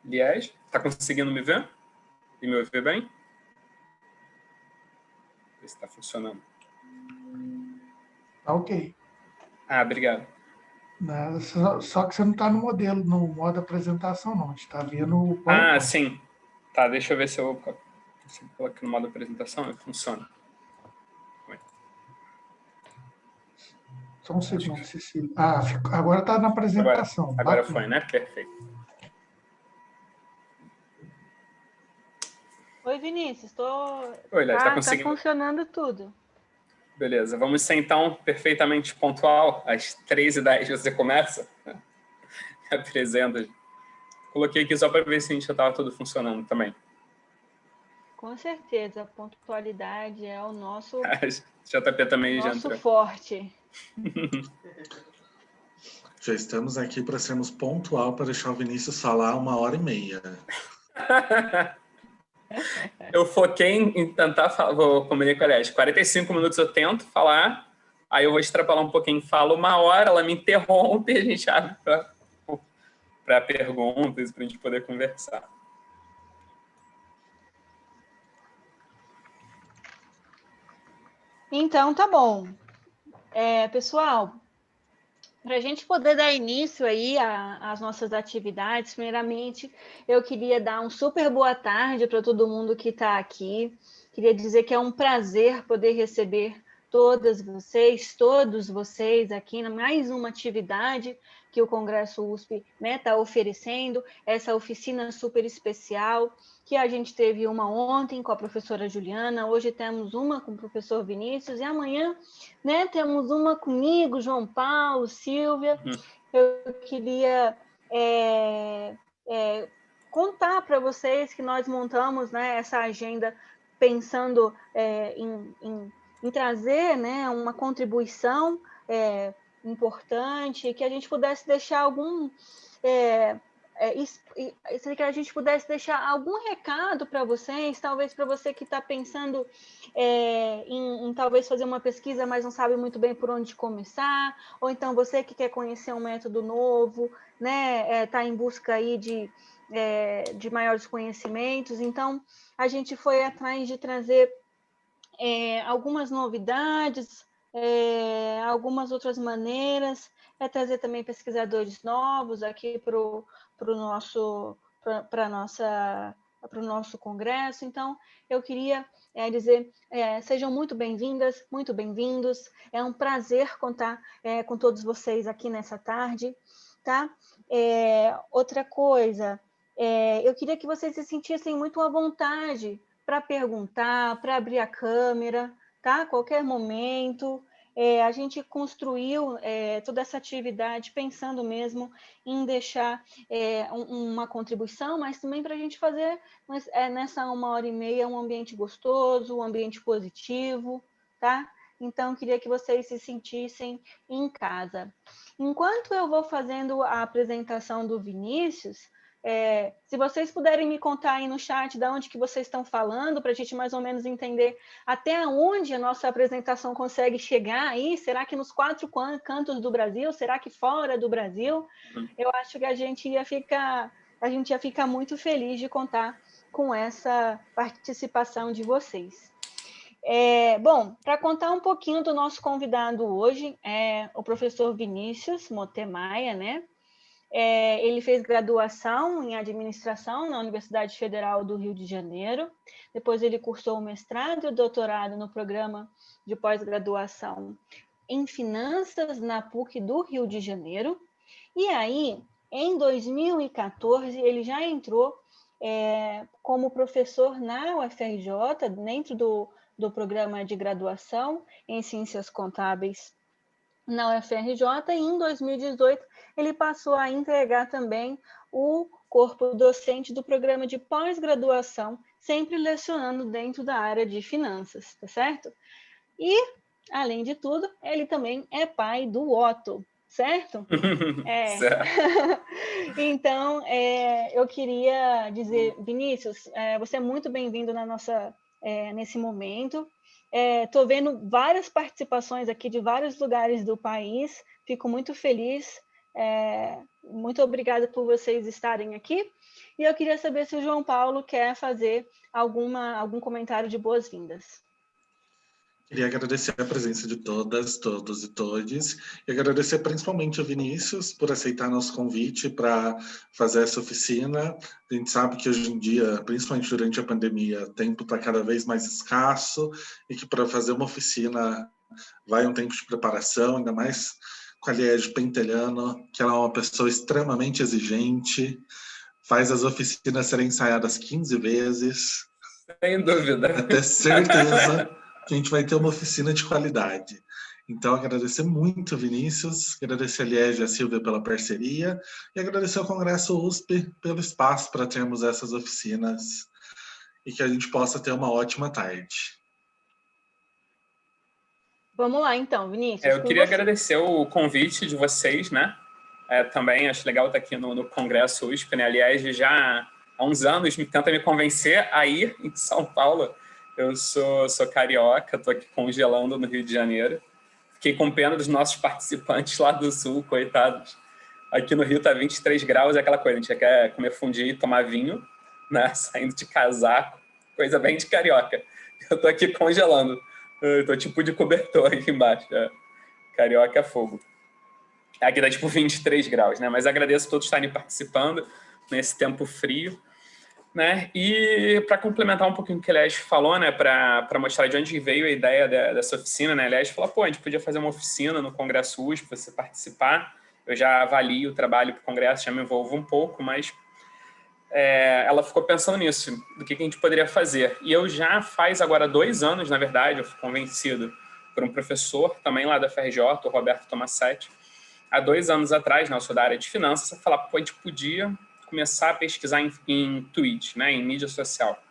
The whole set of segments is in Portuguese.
Liege, está conseguindo me ver? E me ouvir bem? Ver se está funcionando. Tá ok. Obrigado. Nada, só que você não está no modelo, no modo apresentação, não. A gente está vendo o PowerPoint. Sim. Tá, deixa eu ver se eu coloco no modo apresentação e funciona. Só um segundo, Cecília. Agora está na apresentação. Agora foi, né? Perfeito. Oi, Vinícius. Oi, Léo, tá conseguindo? Tá funcionando tudo. Beleza, vamos ser então perfeitamente pontual. Às 3h10 você começa? Apresenta. Coloquei aqui só para ver se a gente já estava tudo funcionando também. Com certeza, a pontualidade é o nosso JP também já nosso entrou. forte. Já estamos aqui para sermos pontual para deixar o Vinícius falar 1h30. Eu foquei em tentar falar, vou comunicar, aliás, 45 minutos eu tento falar, aí eu vou extrapolar um pouquinho, falo 1 hora, ela me interrompe e a gente abre para perguntas, para a gente poder conversar. Então, tá bom. Pessoal, para a gente poder dar início aí às nossas atividades, primeiramente, eu queria dar um super boa tarde para todo mundo que está aqui. Queria dizer que é um prazer poder receber todos vocês aqui em mais uma atividade que o Congresso USP está oferecendo, essa oficina super especial, que a gente teve uma ontem com a professora Juliana, hoje temos uma com o professor Vinícius, e amanhã temos uma comigo, João Paulo, Silvia. Eu queria contar para vocês que nós montamos essa agenda pensando em trazer uma contribuição importante, que a gente pudesse deixar que a gente pudesse deixar algum recado para vocês, talvez para você que está pensando em talvez fazer uma pesquisa, mas não sabe muito bem por onde começar, ou então você que quer conhecer um método novo, está em busca aí de maiores conhecimentos. Então, a gente foi atrás de trazer algumas novidades, algumas outras maneiras, trazer também pesquisadores novos aqui para o nosso congresso. Então, eu queria dizer, sejam muito bem-vindas, muito bem-vindos. É um prazer contar com todos vocês aqui nessa tarde, tá? Outra coisa, eu queria que vocês se sentissem muito à vontade para perguntar, para abrir a câmera, tá? A qualquer momento. A gente construiu toda essa atividade pensando mesmo em deixar uma contribuição, mas também para a gente fazer nessa 1h30 um ambiente gostoso, um ambiente positivo, tá? Então, queria que vocês se sentissem em casa. Enquanto eu vou fazendo a apresentação do Vinícius, se vocês puderem me contar aí no chat de onde que vocês estão falando, para a gente mais ou menos entender até onde a nossa apresentação consegue chegar aí, será que nos 4 cantos do Brasil, será que fora do Brasil? Eu acho que a gente ia ficar muito feliz de contar com essa participação de vocês. Bom, para contar um pouquinho do nosso convidado hoje, o professor Vinícius Motemaia, né? Ele fez graduação em administração na Universidade Federal do Rio de Janeiro. Depois ele cursou o mestrado e o doutorado no programa de pós-graduação em finanças na PUC do Rio de Janeiro. E aí, em 2014, ele já entrou como professor na UFRJ, dentro do programa de graduação em Ciências Contábeis na UFRJ, e em 2018 ele passou a integrar também o corpo docente do programa de pós-graduação, sempre lecionando dentro da área de finanças, tá certo? E, além de tudo, ele também é pai do Otto, certo? Certo. Então, eu queria dizer, Vinícius, você é muito bem-vindo nesse momento. Estou vendo várias participações aqui de vários lugares do país, fico muito feliz Muito obrigada por vocês estarem aqui. E eu queria saber se o João Paulo quer fazer algum comentário de boas-vindas. Queria agradecer a presença de todas, todos e todes, e agradecer principalmente ao Vinícius por aceitar nosso convite para fazer essa oficina. A gente sabe que hoje em dia, principalmente durante a pandemia, o tempo está cada vez mais escasso e que para fazer uma oficina vai um tempo de preparação, ainda mais com a Liege Pentelhano, que ela é uma pessoa extremamente exigente, faz as oficinas serem ensaiadas 15 vezes. Sem dúvida. Para ter certeza que a gente vai ter uma oficina de qualidade. Então, agradecer muito, Vinícius, agradecer a Liege e a Silvia pela parceria e agradecer ao Congresso USP pelo espaço para termos essas oficinas e que a gente possa ter uma ótima tarde. Vamos lá, então, Vinícius. Eu queria agradecer o convite de vocês, né? Também acho legal estar aqui no Congresso USP, né? Aliás, já há uns anos tenta me convencer a ir em São Paulo. Eu sou carioca, estou aqui congelando no Rio de Janeiro. Fiquei com pena dos nossos participantes lá do Sul, coitados. Aqui no Rio está 23 graus, é aquela coisa, a gente quer comer fundi e tomar vinho, né? Saindo de casaco, coisa bem de carioca. Eu estou aqui congelando. Estou tipo de cobertor aqui embaixo. Carioca é fogo. Aqui dá tipo 23 graus, né? Mas agradeço a todos estarem participando nesse tempo frio. Né? E para complementar um pouquinho o que a Liege falou, né, para mostrar de onde veio a ideia dessa oficina, né, a Liege falou, a gente podia fazer uma oficina no Congresso USP, você participar, eu já avalio o trabalho para o Congresso, já me envolvo um pouco, mas ela ficou pensando nisso, do que a gente poderia fazer. E eu já faz agora 2 anos, na verdade, eu fui convencido por um professor, também lá da FRJ, o Roberto Tomassetti, há 2 anos atrás, né, eu sou da área de finanças, falar, a gente podia começar a pesquisar em tweet, né, em mídia social,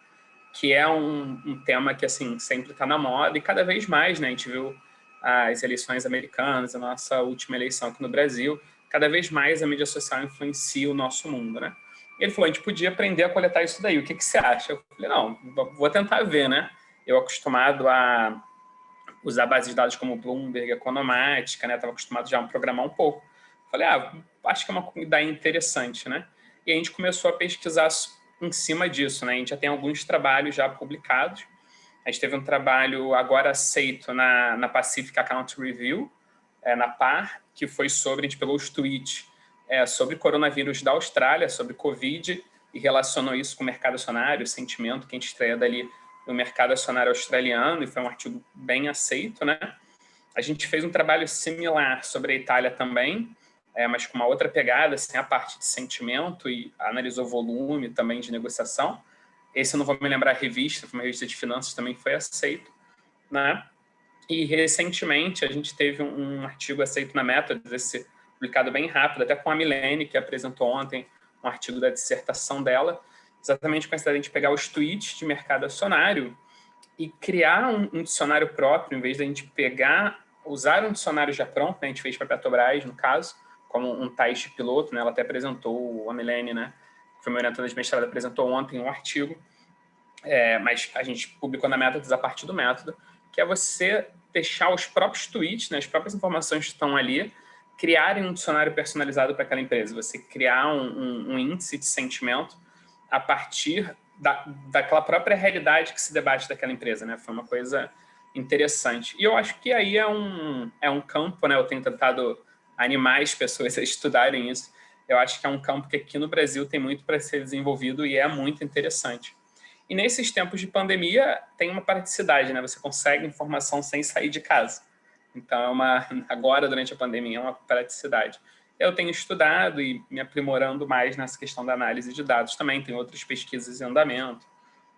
que é um tema que assim sempre está na moda e cada vez mais, né, a gente viu as eleições americanas, a nossa última eleição aqui no Brasil, cada vez mais a mídia social influencia o nosso mundo, né? E ele falou, a gente podia aprender a coletar isso daí, o que você acha? Eu falei, não, vou tentar ver, né? Eu acostumado a usar bases de dados como Bloomberg, Economática, né? Estava acostumado já a programar um pouco. Falei, acho que é uma ideia interessante, né? E a gente começou a pesquisar em cima disso, né? A gente já tem alguns trabalhos já publicados. A gente teve um trabalho agora aceito na Pacific Account Review, na PAR, que foi sobre, a gente pegou os tweets sobre coronavírus da Austrália, sobre Covid, e relacionou isso com o mercado acionário, o sentimento que a gente extraía dali no mercado acionário australiano, e foi um artigo bem aceito, né? A gente fez um trabalho similar sobre a Itália também, mas com uma outra pegada, assim, a parte de sentimento, e analisou volume também de negociação. Esse eu não vou me lembrar a revista, foi uma revista de finanças, também foi aceito, né? E recentemente a gente teve um artigo aceito na Methods, esse publicado bem rápido, até com a Milene, que apresentou ontem um artigo da dissertação dela, exatamente com a ideia de pegar os tweets de mercado acionário e criar um dicionário próprio, em vez de a gente usar um dicionário já pronto, né? A gente fez para a Petrobras, no caso, como um teste piloto, né? Ela até apresentou, a Milene, né? Que foi minha orientanda de mestrado, apresentou ontem um artigo, mas a gente publicou na Methods a partir do método, que é você deixar os próprios tweets, né? As próprias informações que estão ali, criarem um dicionário personalizado para aquela empresa, você criar um índice de sentimento a partir daquela própria realidade que se debate daquela empresa, né? Foi uma coisa interessante. E eu acho que aí é um campo, né? Eu tenho tentado animar as pessoas a estudarem isso. Eu acho que é um campo que aqui no Brasil tem muito para ser desenvolvido e é muito interessante. E nesses tempos de pandemia tem uma praticidade, né? Você consegue informação sem sair de casa. Então, agora, durante a pandemia, é uma praticidade. Eu tenho estudado e me aprimorando mais nessa questão da análise de dados também. Tem outras pesquisas em andamento,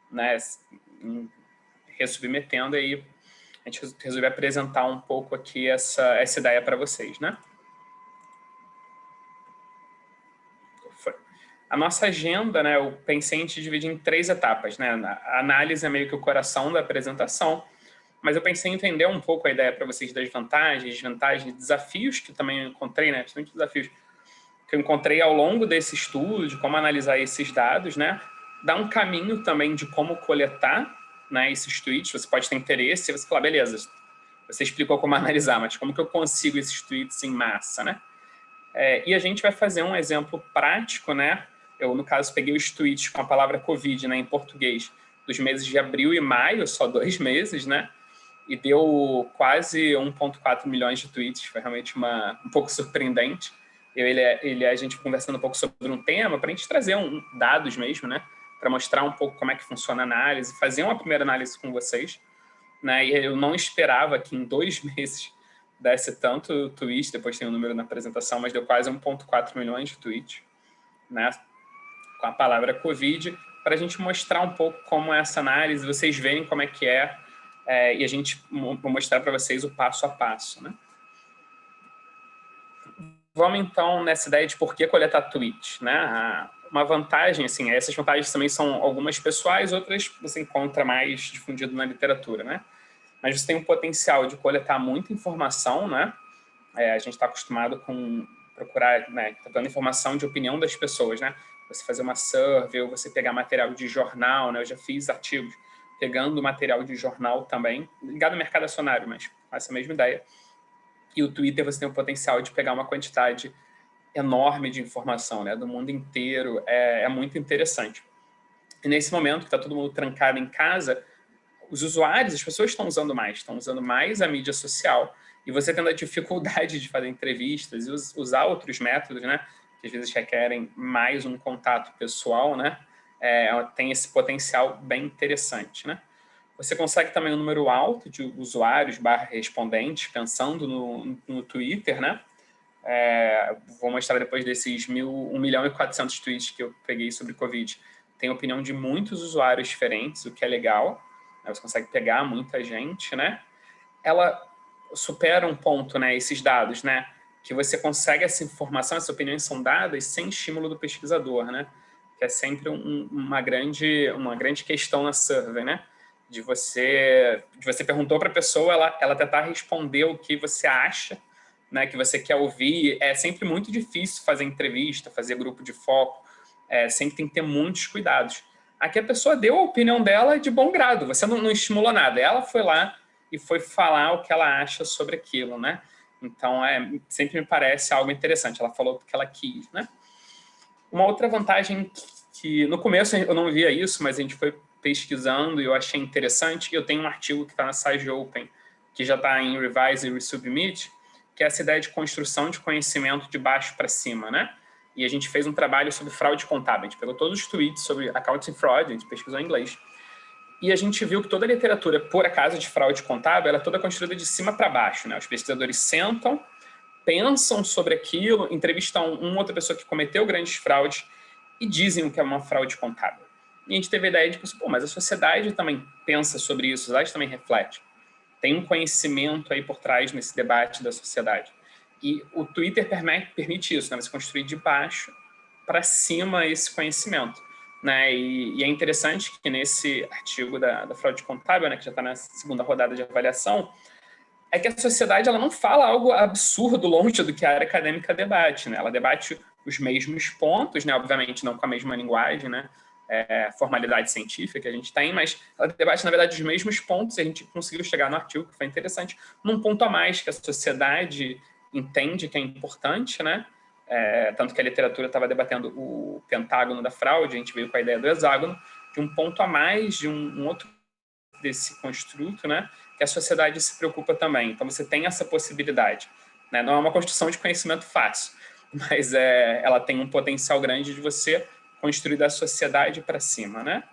né? Ressubmetendo, aí a gente resolveu apresentar um pouco aqui essa ideia para vocês, né? A nossa agenda, né, eu pensei em te dividir em 3 etapas, né? A análise é meio que o coração da apresentação, mas eu pensei em entender um pouco a ideia para vocês das vantagens, desvantagens, desafios que também eu encontrei, né? Principalmente desafios que eu encontrei ao longo desse estudo, de como analisar esses dados, né? Dar um caminho também de como coletar, né, esses tweets. Você pode ter interesse e você falar, beleza, você explicou como analisar, mas como que eu consigo esses tweets em massa, né? E a gente vai fazer um exemplo prático, né? Eu, no caso, peguei os tweets com a palavra Covid, né, em português, dos meses de abril e maio, só 2 meses, né? E deu quase 1,4 milhões de tweets, foi realmente um pouco surpreendente. A gente conversando um pouco sobre um tema, para a gente trazer dados mesmo, né? Para mostrar um pouco como é que funciona a análise, fazer uma primeira análise com vocês, né? E eu não esperava que em 2 meses desse tanto tweet, depois tem o número na apresentação, mas deu quase 1,4 milhões de tweets, né? Com a palavra Covid, para a gente mostrar um pouco como é essa análise, vocês verem como é que e a gente vou mostrar para vocês o passo a passo, né? Vamos, então, nessa ideia de por que coletar tweets, né? Uma vantagem, assim, essas vantagens também são algumas pessoais, outras você encontra mais difundido na literatura, né? Mas você tem o potencial de coletar muita informação, né? A gente está acostumado com procurar, né, dando informação de opinião das pessoas, né? Você fazer uma survey, ou você pegar material de jornal, né? Eu já fiz artigos pegando material de jornal também, ligado ao mercado acionário, mas com essa mesma ideia. E o Twitter você tem o potencial de pegar uma quantidade enorme de informação, né? Do mundo inteiro, é muito interessante. E nesse momento que está todo mundo trancado em casa, os usuários, as pessoas estão usando mais a mídia social, e você tendo a dificuldade de fazer entrevistas e usar outros métodos, né, que às vezes requerem mais um contato pessoal, né, tem esse potencial bem interessante, né. Você consegue também um número alto de usuários / respondentes pensando no Twitter, né. Vou mostrar depois desses 1 milhão e 400 tweets que eu peguei sobre Covid. Tem a opinião de muitos usuários diferentes, o que é legal. Você consegue pegar muita gente, né? Ela supera um ponto, né? Esses dados, né? Que você consegue essa informação, essas opiniões são dadas sem estímulo do pesquisador, né? Que é sempre uma grande questão na survey, né? De você perguntou para a pessoa, ela tentar responder o que você acha, né? Que você quer ouvir. É sempre muito difícil fazer entrevista, fazer grupo de foco. Sempre tem que ter muitos cuidados. Aqui a pessoa deu a opinião dela de bom grado, você não estimulou nada, ela foi lá e foi falar o que ela acha sobre aquilo, né? Então, sempre me parece algo interessante, ela falou o que ela quis, né? Uma outra vantagem que no começo eu não via isso, mas a gente foi pesquisando e eu achei interessante, eu tenho um artigo que está na Sage Open, que já está em Revise e Resubmit, que é essa ideia de construção de conhecimento de baixo para cima, né? E a gente fez um trabalho sobre fraude contábil. A gente pegou todos os tweets sobre accounting fraud, a gente pesquisou em inglês. E a gente viu que toda a literatura, por acaso, de fraude contábil, ela é toda construída de cima para baixo, né? Os pesquisadores sentam, pensam sobre aquilo, entrevistam uma outra pessoa que cometeu grandes fraudes e dizem o que é uma fraude contábil. E a gente teve a ideia de, mas a sociedade também pensa sobre isso, a sociedade também reflete. Tem um conhecimento aí por trás nesse debate da sociedade. E o Twitter permite isso, né? Você construir de baixo para cima esse conhecimento, né? E é interessante que nesse artigo da fraude contábil, né, que já está na segunda rodada de avaliação, é que a sociedade ela não fala algo absurdo longe do que a área acadêmica debate, né? Ela debate os mesmos pontos, né? Obviamente não com a mesma linguagem, né? Formalidade científica que a gente tem, mas ela debate, na verdade, os mesmos pontos, e a gente conseguiu chegar no artigo, que foi interessante, num ponto a mais que a sociedade entende que é importante, né? Tanto que a literatura estava debatendo o pentágono da fraude, a gente veio com a ideia do hexágono, de um ponto a mais, de um outro desse construto, né? Que a sociedade se preocupa também. Então, você tem essa possibilidade, né? Não é uma construção de conhecimento fácil, mas ela tem um potencial grande de você construir da sociedade para cima, né?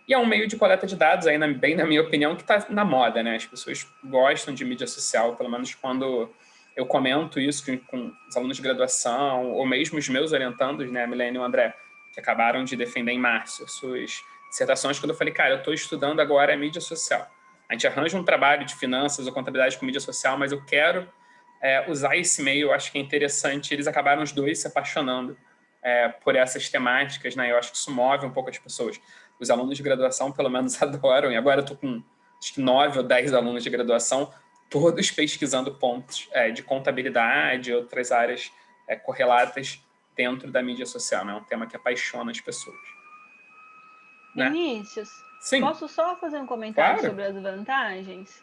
E é um meio de coleta de dados, aí, bem na minha opinião, que está na moda, né? As pessoas gostam de mídia social, pelo menos quando eu comento isso com os alunos de graduação, ou mesmo os meus orientandos, né, a Milene e o André, que acabaram de defender em março as suas dissertações, quando eu falei, cara, eu estou estudando agora a mídia social. A gente arranja um trabalho de finanças ou contabilidade com mídia social, mas eu quero usar esse meio, eu acho que é interessante. Eles acabaram os dois se apaixonando por essas temáticas, né? Eu acho que isso move um pouco as pessoas. Os alunos de graduação, pelo menos, adoram, e agora eu estou com acho que 9 ou 10 alunos de graduação, todos pesquisando pontos de contabilidade e outras áreas correlatas dentro da mídia social, né? É um tema que apaixona as pessoas. Vinícius, né? Sim. Posso só fazer um comentário Claro. sobre as vantagens?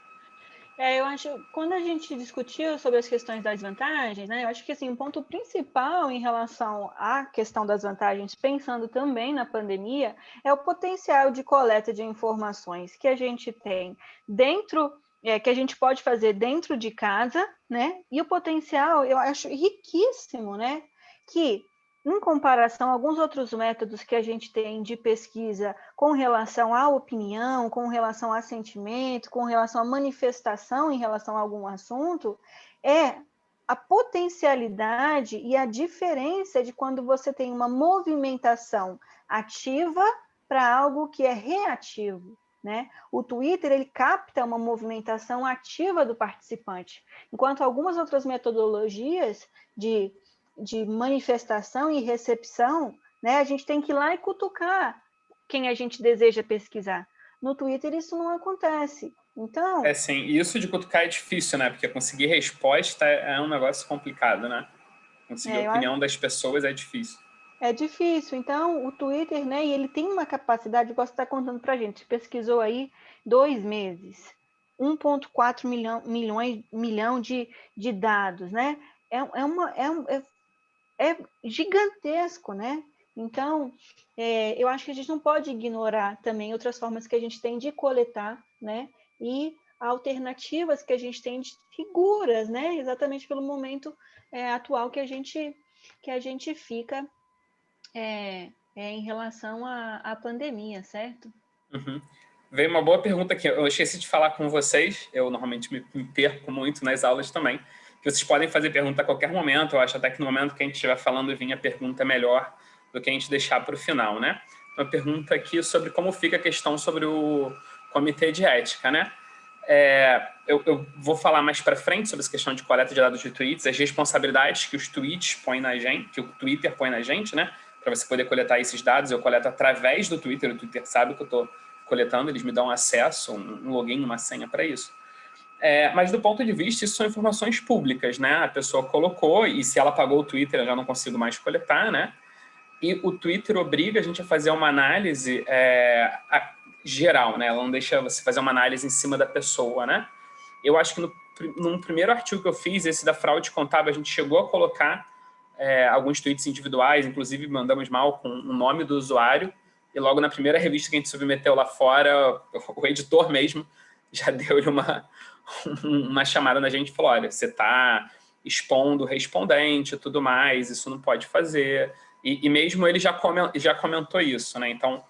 Eu acho, quando a gente discutiu sobre as questões das vantagens, né, eu acho que assim, um ponto principal em relação à questão das vantagens, pensando também na pandemia, é o potencial de coleta de informações que a gente tem dentro, que a gente pode fazer dentro de casa, né? E o potencial, eu acho riquíssimo, né? Que em comparação a alguns outros métodos que a gente tem de pesquisa com relação à opinião, com relação a sentimento, com relação à manifestação em relação a algum assunto, é a potencialidade e a diferença de quando você tem uma movimentação ativa para algo que é reativo. Né? O Twitter ele capta uma movimentação ativa do participante, enquanto algumas outras metodologias de manifestação e recepção, né, a gente tem que ir lá e cutucar quem a gente deseja pesquisar. No Twitter isso não acontece. Então... Sim, e isso de cutucar é difícil, né? Porque conseguir resposta é um negócio complicado, né? Conseguir a opinião das pessoas é difícil. É difícil. Então, o Twitter, né, ele tem uma capacidade, igual você está contando para a gente, pesquisou aí 2 meses, 1,4 milhão de dados, né? É gigantesco, né? Então, eu acho que a gente não pode ignorar também outras formas que a gente tem de coletar, né? E alternativas que a gente tem de seguras, né? Exatamente pelo momento atual que a gente fica em relação à pandemia, certo? Uhum. Veio uma boa pergunta aqui. Eu esqueci de falar com vocês. Eu normalmente me perco muito nas aulas também. Que vocês podem fazer pergunta a qualquer momento. Eu acho até que no momento que a gente estiver falando vir a pergunta melhor do que a gente deixar para o final, né? Uma pergunta aqui sobre como fica a questão sobre o comitê de ética, né? Eu vou falar mais para frente sobre essa questão de coleta de dados de tweets, as responsabilidades que os tweets põem na gente, que o Twitter põe na gente, né? Para você poder coletar esses dados. Eu coleto através do Twitter. O Twitter sabe que eu estou coletando, eles me dão acesso, um login, uma senha para isso. Mas do ponto de vista, isso são informações públicas, né? A pessoa colocou e se ela pagou o Twitter, eu já não consigo mais coletar, né? E o Twitter obriga a gente a fazer uma análise geral, né? Ela não deixa você fazer uma análise em cima da pessoa, né? Eu acho que num primeiro artigo que eu fiz, esse da fraude contábil, a gente chegou a colocar alguns tweets individuais, inclusive mandamos mal com o nome do usuário, e logo na primeira revista que a gente submeteu lá fora, o editor mesmo já deu-lhe uma chamada na gente e falou, olha, você está expondo o respondente e tudo mais, isso não pode fazer. E mesmo ele já comentou isso, né? Então,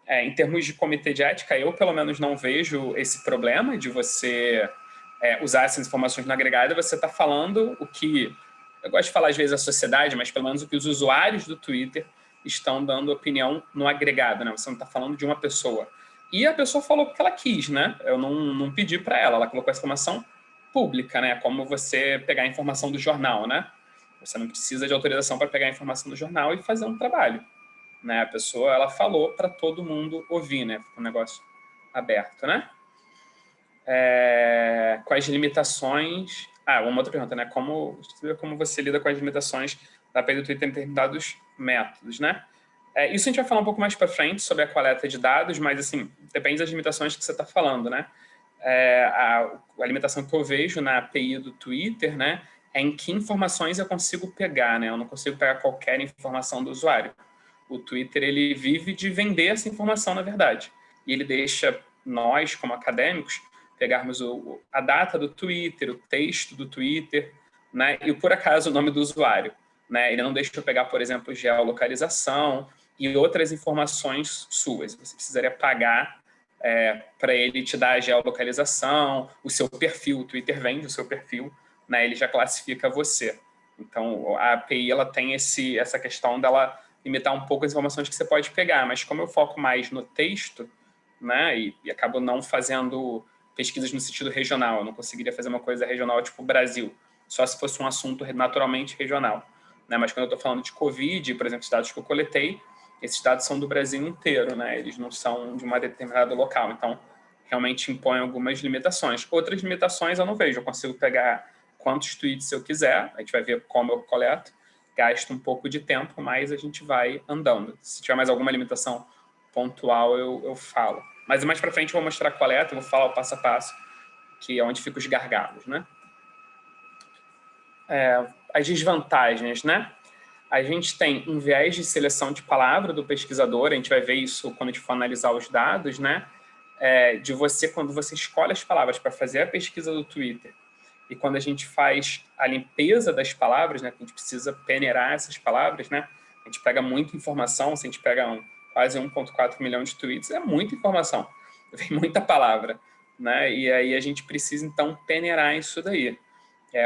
em termos de comitê de ética, eu pelo menos não vejo esse problema de você usar essas informações no agregado. Você está falando o que, eu gosto de falar às vezes a sociedade, mas pelo menos o que os usuários do Twitter estão dando opinião no agregado, né? Você não está falando de uma pessoa. E a pessoa falou porque ela quis, né? Eu não pedi para ela colocou essa informação pública, né? Como você pegar a informação do jornal, né? Você não precisa de autorização para pegar a informação do jornal e fazer um trabalho, né? A pessoa, ela falou para todo mundo ouvir, né? Ficou um negócio aberto, né? Quais limitações... uma outra pergunta, né? Como você lida com as limitações da API do Twitter em determinados métodos, né? Isso a gente vai falar um pouco mais para frente sobre a coleta de dados, mas, assim, depende das limitações que você está falando, né? A limitação que eu vejo na API do Twitter, né, é em que informações eu consigo pegar, né? Eu não consigo pegar qualquer informação do usuário. O Twitter, ele vive de vender essa informação, na verdade. E ele deixa nós, como acadêmicos, pegarmos a data do Twitter, o texto do Twitter, né, e, por acaso, o nome do usuário. Né? Ele não deixa eu pegar, por exemplo, geolocalização e outras informações suas. Você precisaria pagar para ele te dar a geolocalização, o seu perfil. O Twitter vende o seu perfil, né? Ele já classifica você. Então, a API ela tem essa questão dela limitar um pouco as informações que você pode pegar, mas como eu foco mais no texto, né, e acabo não fazendo pesquisas no sentido regional, eu não conseguiria fazer uma coisa regional tipo Brasil, só se fosse um assunto naturalmente regional. Né? Mas quando eu estou falando de Covid, por exemplo, os dados que eu coletei, esses dados são do Brasil inteiro, né? Eles não são de uma determinada local, então realmente impõe algumas limitações. Outras limitações eu não vejo, eu consigo pegar quantos tweets eu quiser, a gente vai ver como eu coleto, gasto um pouco de tempo, mas a gente vai andando. Se tiver mais alguma limitação pontual, eu falo. Mas mais para frente eu vou mostrar a coleta, eu vou falar o passo a passo, que é onde ficam os gargalos, né? As desvantagens, né? A gente tem um viés de seleção de palavra do pesquisador, a gente vai ver isso quando a gente for analisar os dados, né? De você, quando você escolhe as palavras para fazer a pesquisa do Twitter, e quando a gente faz a limpeza das palavras, né? A gente precisa peneirar essas palavras, né? A gente pega muita informação, se a gente pega quase 1,4 milhão de tweets, é muita informação, vem muita palavra, né? E aí a gente precisa, então, peneirar isso daí.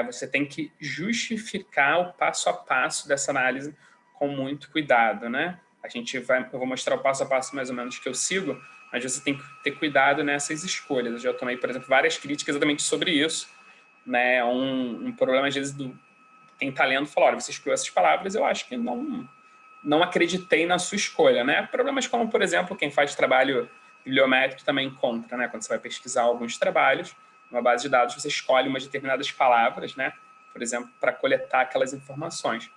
Você tem que justificar o passo a passo dessa análise com muito cuidado, né? Eu vou mostrar o passo a passo mais ou menos que eu sigo, mas você tem que ter cuidado nessas escolhas. Eu já tomei, por exemplo, várias críticas exatamente sobre isso, né? Um problema, às vezes, quem está lendo fala, olha, você escolheu essas palavras, eu acho que não acreditei na sua escolha, né? Problemas como, por exemplo, quem faz trabalho bibliométrico também encontra, né? Quando você vai pesquisar alguns trabalhos, numa base de dados, você escolhe umas determinadas palavras, né? Por exemplo, para coletar aquelas informações.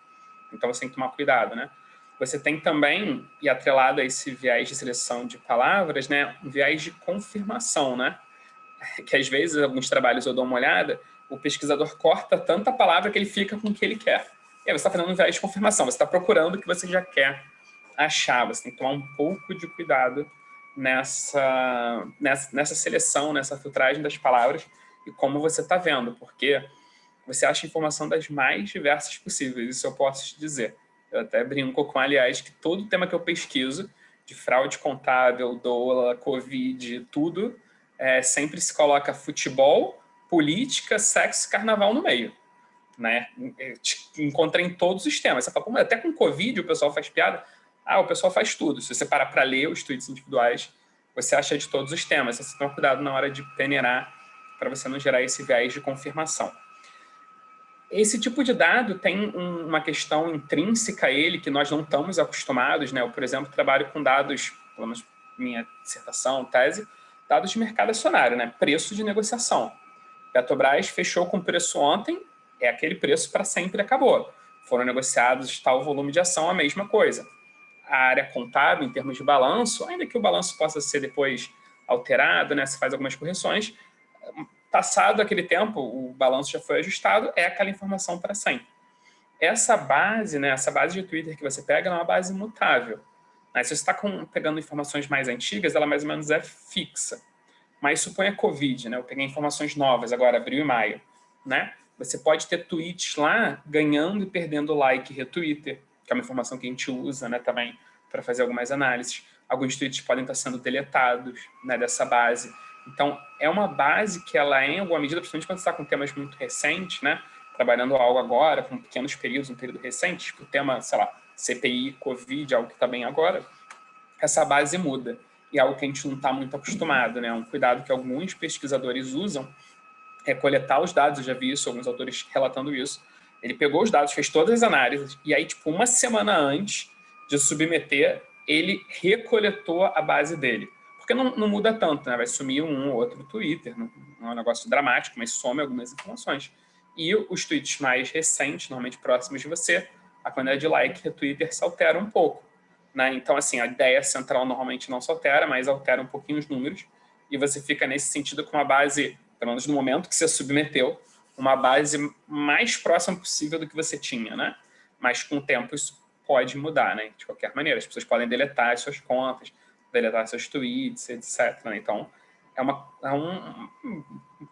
Então, você tem que tomar cuidado, né? Você tem também, e atrelado a esse viés de seleção de palavras, né? Um viés de confirmação, né? Que, às vezes, alguns trabalhos eu dou uma olhada, o pesquisador corta tanta palavra que ele fica com o que ele quer. E aí você está fazendo um viés de confirmação, você está procurando o que você já quer achar. Você tem que tomar um pouco de cuidado nessa seleção, nessa filtragem das palavras e como você está vendo, porque você acha informação das mais diversas possíveis, isso eu posso te dizer. Eu até brinco com, aliás, que todo tema que eu pesquiso, de fraude contábil, dólar, Covid, tudo, sempre se coloca futebol, política, sexo e carnaval no meio. Né? Encontrei em todos os temas. Você fala, mas até com Covid o pessoal faz piada. O pessoal faz tudo. Se você parar para ler os tweets individuais, você acha de todos os temas. Você tem que tomar cuidado na hora de peneirar para você não gerar esse viés de confirmação. Esse tipo de dado tem uma questão intrínseca a ele que nós não estamos acostumados, né? Eu, por exemplo, trabalho com dados, pelo menos minha dissertação, tese, dados de mercado acionário, né? Preço de negociação. Petrobras fechou com preço ontem, é aquele preço para sempre acabou. Foram negociados tal volume de ação, a mesma coisa. A área contábil, em termos de balanço, ainda que o balanço possa ser depois alterado, né? Se faz algumas correções, passado aquele tempo, o balanço já foi ajustado, é aquela informação para sempre. Essa base, né, essa base de Twitter que você pega é uma base mutável. Se você está pegando informações mais antigas, ela mais ou menos é fixa. Mas suponha Covid, né? Eu peguei informações novas agora, abril e maio, né? Você pode ter tweets lá ganhando e perdendo like e retweeter, que é uma informação que a gente usa, né, também para fazer algumas análises. Alguns tweets podem estar sendo deletados, né, dessa base. Então, é uma base que ela é, em alguma medida, principalmente quando você está com temas muito recentes, né? Trabalhando algo agora, com pequenos períodos, um período recente, tipo o tema, sei lá, CPI, Covid, algo que está bem agora, essa base muda. E é algo que a gente não está muito acostumado, né? Um cuidado que alguns pesquisadores usam é coletar os dados, eu já vi isso, alguns autores relatando isso. Ele pegou os dados, fez todas as análises, e aí, tipo, uma semana antes de submeter, ele recoletou a base dele. Porque não muda tanto, né? Vai sumir um ou outro Twitter, não é um negócio dramático, mas some algumas informações. E os tweets mais recentes, normalmente próximos de você, a quantidade de like e retweeter se altera um pouco. Né? Então, assim, a ideia central normalmente não se altera, mas altera um pouquinho os números, e você fica nesse sentido com uma base, pelo menos no momento que você submeteu, uma base mais próxima possível do que você tinha, né? Mas com o tempo isso pode mudar, né? De qualquer maneira, as pessoas podem deletar as suas contas, deletar seus tweets, etc. Né? Então,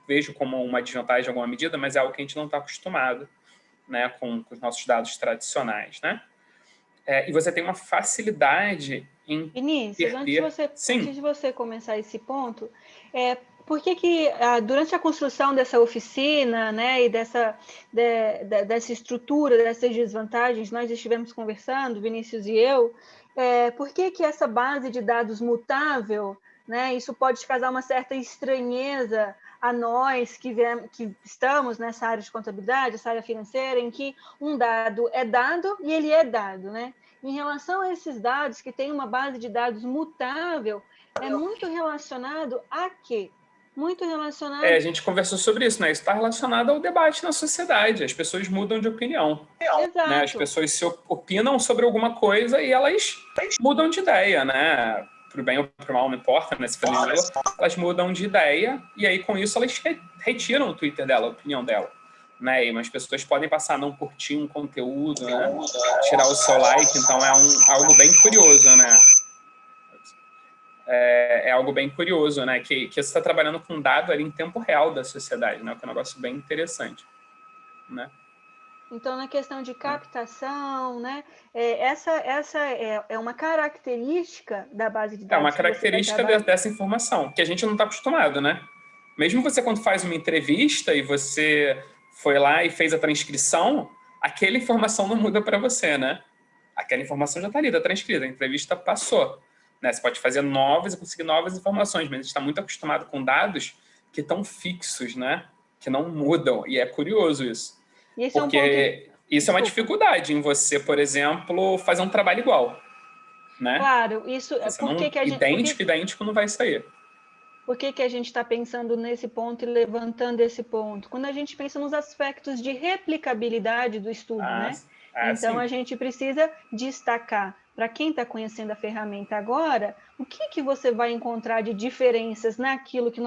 vejo como uma desvantagem em alguma medida, mas é algo que a gente não está acostumado, né, com os nossos dados tradicionais, né? E você tem uma facilidade em Vinícius, perder... antes de você começar esse ponto, por que durante a construção dessa oficina, né, e dessa estrutura, dessas desvantagens, nós estivemos conversando, Vinícius e eu, por que essa base de dados mutável, né, isso pode causar uma certa estranheza a nós que estamos nessa área de contabilidade, essa área financeira, em que um dado é dado e ele é dado, né? Em relação a esses dados, que tem uma base de dados mutável, é muito relacionado a quê? Muito relacionado... a gente conversou sobre isso, né? Isso está relacionado ao debate na sociedade. As pessoas mudam de opinião. Exato. Né? As pessoas se opinam sobre alguma coisa e elas mudam de ideia, né? para o bem ou para o mal, não importa, né? Se for elas mudam de ideia e aí com isso elas retiram o Twitter dela, a opinião dela, né? E as pessoas podem passar a não curtir um conteúdo, né? Tirar o seu like, então é algo bem curioso, né? É algo bem curioso, né? Que você está trabalhando com dado ali em tempo real da sociedade, né? Que é um negócio bem interessante, né? Então, na questão de captação, né? Essa é uma característica da base de dados. É uma característica dessa informação, que a gente não está acostumado, né? Mesmo você, quando faz uma entrevista e você foi lá e fez a transcrição, aquela informação não muda para você, né? Aquela informação já está ali, está transcrita, a entrevista passou. Né? Você pode fazer novas e conseguir novas informações, mas a gente está muito acostumado com dados que estão fixos, né? Que não mudam, e é curioso isso. Porque isso é uma dificuldade em você, por exemplo, fazer um trabalho igual, né? Claro, isso é porque idêntico não vai sair. Por que a gente está pensando nesse ponto e levantando esse ponto? Quando a gente pensa nos aspectos de replicabilidade do estudo, né? Então, sim. A gente precisa destacar, para quem está conhecendo a ferramenta agora, o que você vai encontrar de diferenças naquilo que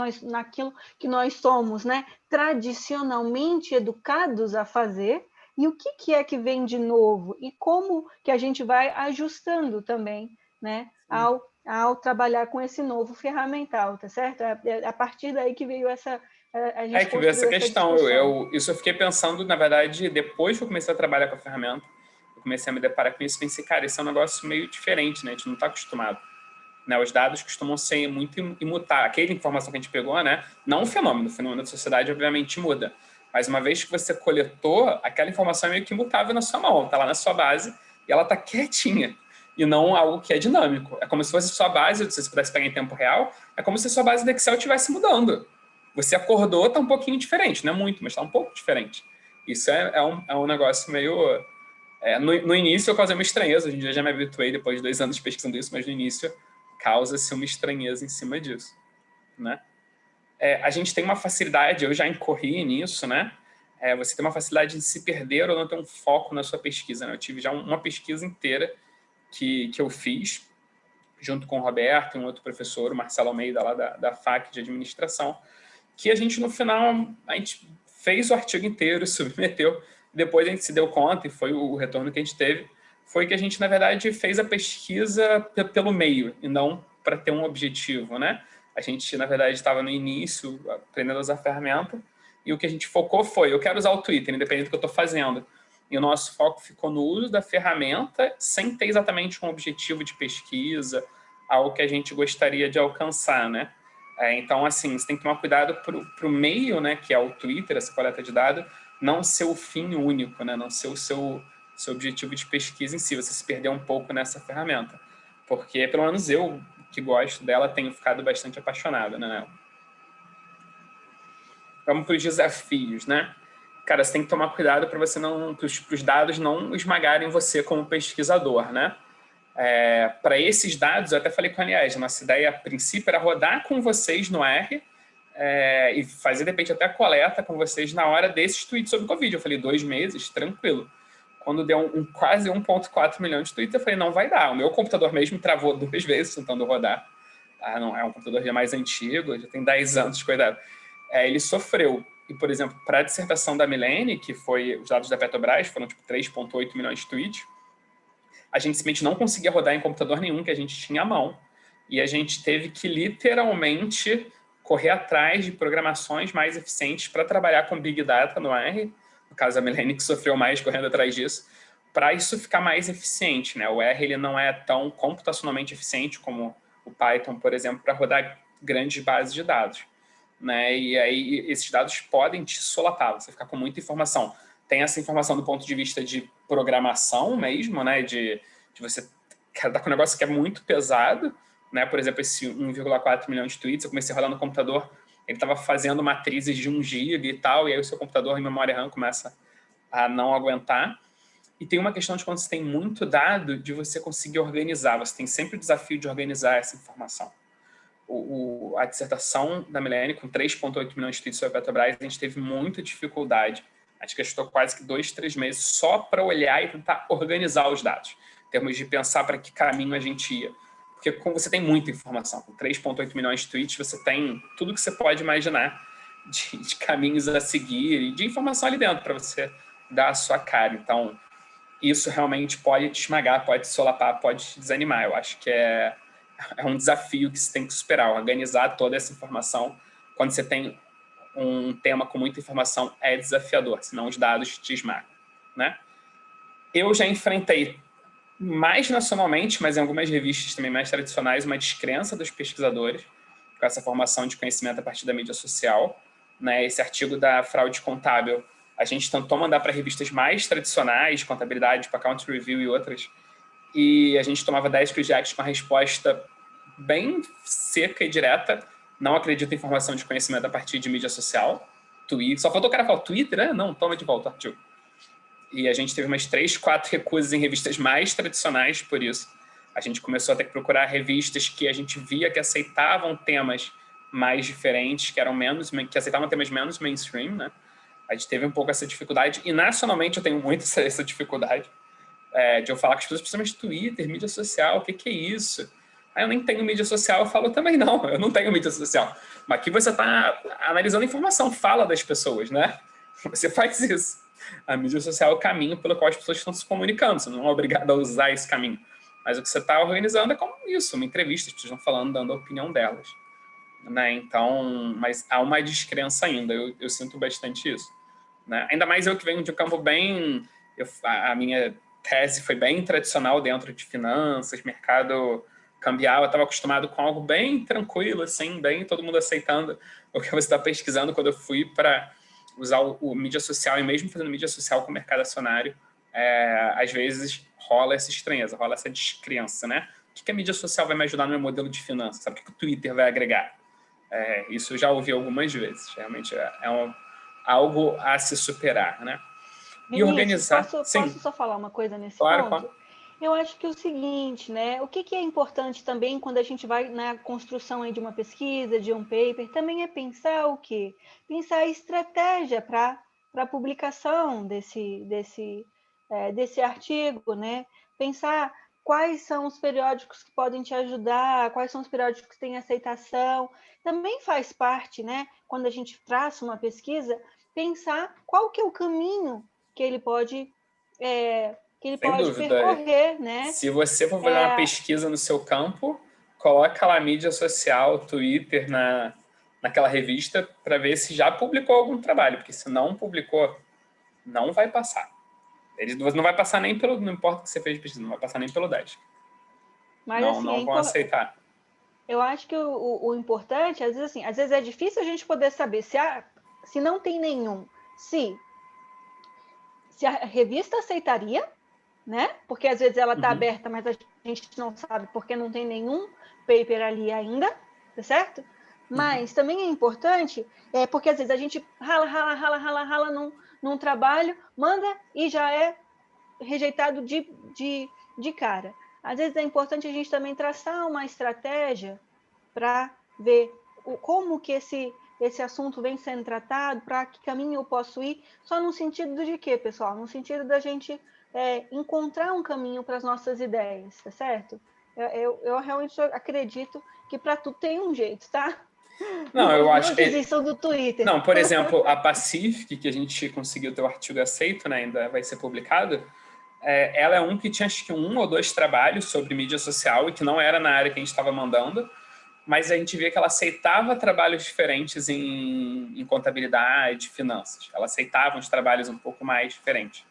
nós somos, né? Tradicionalmente educados a fazer, e o que é que vem de novo, e como que a gente vai ajustando também, né? Ao trabalhar com esse novo ferramental, tá certo? É a partir daí que veio essa... que veio essa questão. Isso eu fiquei pensando, na verdade, depois que eu comecei a trabalhar com a ferramenta, eu comecei a me deparar com isso e pensei, cara, esse é um negócio meio diferente, né? A gente não está acostumado. Né? Os dados costumam ser muito imutáveis. Aquela informação que a gente pegou, né? Não o fenômeno da sociedade, obviamente, muda. Mas uma vez que você coletou, aquela informação é meio que imutável na sua mão, está lá na sua base e ela está quietinha. E não algo que é dinâmico. É como se fosse sua base, se você pudesse pegar em tempo real, é como se a sua base do Excel estivesse mudando. Você acordou, está um pouquinho diferente, não é muito, mas está um pouco diferente. Isso é um negócio meio... no início eu causei uma estranheza, hoje em dia já me habituei depois de 2 anos pesquisando isso, mas no início causa-se uma estranheza em cima disso, né? A gente tem uma facilidade, eu já incorri nisso, né? Você tem uma facilidade de se perder ou não ter um foco na sua pesquisa, né? Eu tive já uma pesquisa inteira que eu fiz, junto com o Roberto e um outro professor, o Marcelo Almeida, lá da FAC de Administração, que a gente, no final, a gente fez o artigo inteiro, submeteu, depois a gente se deu conta, e foi o retorno que a gente teve, foi que a gente, na verdade, fez a pesquisa pelo meio, e não para ter um objetivo, né? A gente, na verdade, estava no início, aprendendo a usar a ferramenta, e o que a gente focou foi, eu quero usar o Twitter, independente do que eu estou fazendo. E o nosso foco ficou no uso da ferramenta, sem ter exatamente um objetivo de pesquisa, algo que a gente gostaria de alcançar, né? Então, assim, você tem que tomar cuidado para o meio, né, que é o Twitter, essa coleta de dados, não ser o fim único, né? Não ser o seu objetivo de pesquisa em si, você se perder um pouco nessa ferramenta. Porque, pelo menos eu, que gosto dela, tenho ficado bastante apaixonado, né? Vamos para os desafios, né? Cara, você tem que tomar cuidado para você não, para os dados não esmagarem você como pesquisador, né? Para esses dados, eu até falei com a Anies, nossa ideia a princípio era rodar com vocês no R e fazer, de repente, até a coleta com vocês na hora desses tweets sobre Covid. Eu falei, 2 meses, tranquilo. Quando deu quase 1,4 milhão de tweets, eu falei, não vai dar. O meu computador mesmo travou 2 vezes tentando rodar. Não, é um computador já mais antigo, já tem 10 anos, cuidado. Ele sofreu. E, por exemplo, para a dissertação da Milene, que foi os dados da Petrobras, foram tipo 3,8 milhões de tweets, a gente simplesmente não conseguia rodar em computador nenhum que a gente tinha à mão. E a gente teve que literalmente correr atrás de programações mais eficientes para trabalhar com Big Data no R, no caso a Milene que sofreu mais correndo atrás disso, para isso ficar mais eficiente, né? O R ele não é tão computacionalmente eficiente como o Python, por exemplo, para rodar grandes bases de dados, né? E aí esses dados podem te solapar, você ficar com muita informação. Tem essa informação do ponto de vista de programação mesmo, né? De você estar com um negócio que é muito pesado, né? Por exemplo, esse 1,4 milhão de tweets, eu comecei a rodar no computador, ele estava fazendo matrizes de 1 GB e tal, e aí o seu computador em memória RAM começa a não aguentar. E tem uma questão de quando você tem muito dado, de você conseguir organizar. Você tem sempre o desafio de organizar essa informação. A dissertação da Milene, com 3,8 milhões de tweets sobre a Petrobras, a gente teve muita dificuldade. A gente gastou quase que 2, 3 meses só para olhar e tentar organizar os dados, em termos de pensar para que caminho a gente ia. Porque como você tem muita informação, com 3,8 milhões de tweets, você tem tudo que você pode imaginar de caminhos a seguir e de informação ali dentro para você dar a sua cara. Então, isso realmente pode te esmagar, pode te solapar, pode te desanimar. Eu acho que é um desafio que você tem que superar, organizar toda essa informação. Quando você tem um tema com muita informação, é desafiador, senão os dados te esmagam, né? Eu já enfrentei, mais nacionalmente, mas em algumas revistas também mais tradicionais, uma descrença dos pesquisadores com essa formação de conhecimento a partir da mídia social, né? Esse artigo da fraude contábil, a gente tentou mandar para revistas mais tradicionais, de contabilidade, para Account Review e outras, e a gente tomava 10 rejects com a resposta bem seca e direta: não acredito em informação de conhecimento a partir de mídia social. Twitter. Só faltou o cara falar Twitter, né? Não, toma de volta o artigo. E a gente teve umas 3, 4 recusas em revistas mais tradicionais por isso. A gente começou a ter que procurar revistas que a gente via que aceitavam temas mais diferentes, que aceitavam temas menos mainstream, né? A gente teve um pouco essa dificuldade. E nacionalmente eu tenho muito essa dificuldade de eu falar com as pessoas, principalmente Twitter, mídia social, o que é isso? Eu nem tenho mídia social, eu falo também não, eu não tenho mídia social. Mas aqui você está analisando informação, fala das pessoas, né? Você faz isso. A mídia social é o caminho pelo qual as pessoas estão se comunicando, você não é obrigado a usar esse caminho. Mas o que você está organizando é como isso, uma entrevista, as pessoas estão falando, dando a opinião delas. Né? Então, mas há uma descrença ainda, eu sinto bastante isso. Né? Ainda mais eu que venho de um campo bem... a minha tese foi bem tradicional dentro de finanças, mercado cambial, eu estava acostumado com algo bem tranquilo, assim, bem todo mundo aceitando o que você está pesquisando. Quando eu fui para usar o mídia social, e mesmo fazendo mídia social com o mercado acionário, às vezes rola essa estranheza, rola essa descrença, né? O que a mídia social vai me ajudar no meu modelo de finanças? Sabe o que o Twitter vai agregar? Isso eu já ouvi algumas vezes, realmente algo a se superar, né? E organizar... Posso só falar uma coisa nesse ponto? Claro. Eu acho que é o seguinte, né? O que é importante também quando a gente vai na construção aí de uma pesquisa, de um paper, também é pensar o quê? Pensar a estratégia para a publicação desse artigo, né? Pensar quais são os periódicos que podem te ajudar, quais são os periódicos que têm aceitação. Também faz parte, né? Quando a gente traça uma pesquisa, pensar qual que é o caminho que ele pode percorrer, né? Se você for fazer uma pesquisa no seu campo, coloca lá a mídia social, Twitter, naquela revista, para ver se já publicou algum trabalho, porque se não publicou, não vai passar. Ele não vai passar nem pelo... Não importa o que você fez de pesquisa, não vai passar nem pelo 10. Mas, assim, não vão aceitar. Eu acho que o importante, às vezes é difícil a gente poder saber se não tem nenhum, se a revista aceitaria, né? Porque às vezes ela está aberta, mas a gente não sabe porque não tem nenhum paper ali ainda, tá certo? Mas também é importante, porque às vezes a gente rala num trabalho, manda e já é rejeitado de cara. Às vezes é importante a gente também traçar uma estratégia para ver como que esse assunto vem sendo tratado, para que caminho eu posso ir, só no sentido de quê, pessoal? No sentido da gente encontrar um caminho para as nossas ideias, tá certo? Eu realmente acredito que para tudo tem um jeito, tá? Não, eu acho que... Não desistam do Twitter. Não, por exemplo, a Pacific, que a gente conseguiu ter o artigo aceito, né, ainda vai ser publicado, ela é que tinha acho que 1 ou 2 trabalhos sobre mídia social e que não era na área que a gente estava mandando, mas a gente via que ela aceitava trabalhos diferentes em contabilidade, finanças. Ela aceitava uns trabalhos um pouco mais diferentes.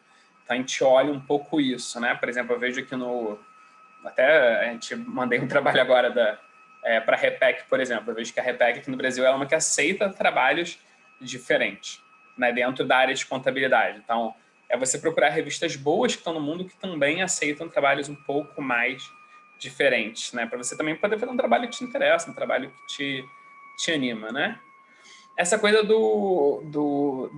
Então, a gente olha um pouco isso, né? Por exemplo, eu vejo aqui até a gente mandei um trabalho agora para a Repec, por exemplo. Eu vejo que a Repec aqui no Brasil é uma que aceita trabalhos diferentes, né? Dentro da área de contabilidade. Então, você procurar revistas boas que estão no mundo que também aceitam trabalhos um pouco mais diferentes, né? Para você também poder fazer um trabalho que te interessa, um trabalho que te anima, né? Essa coisa do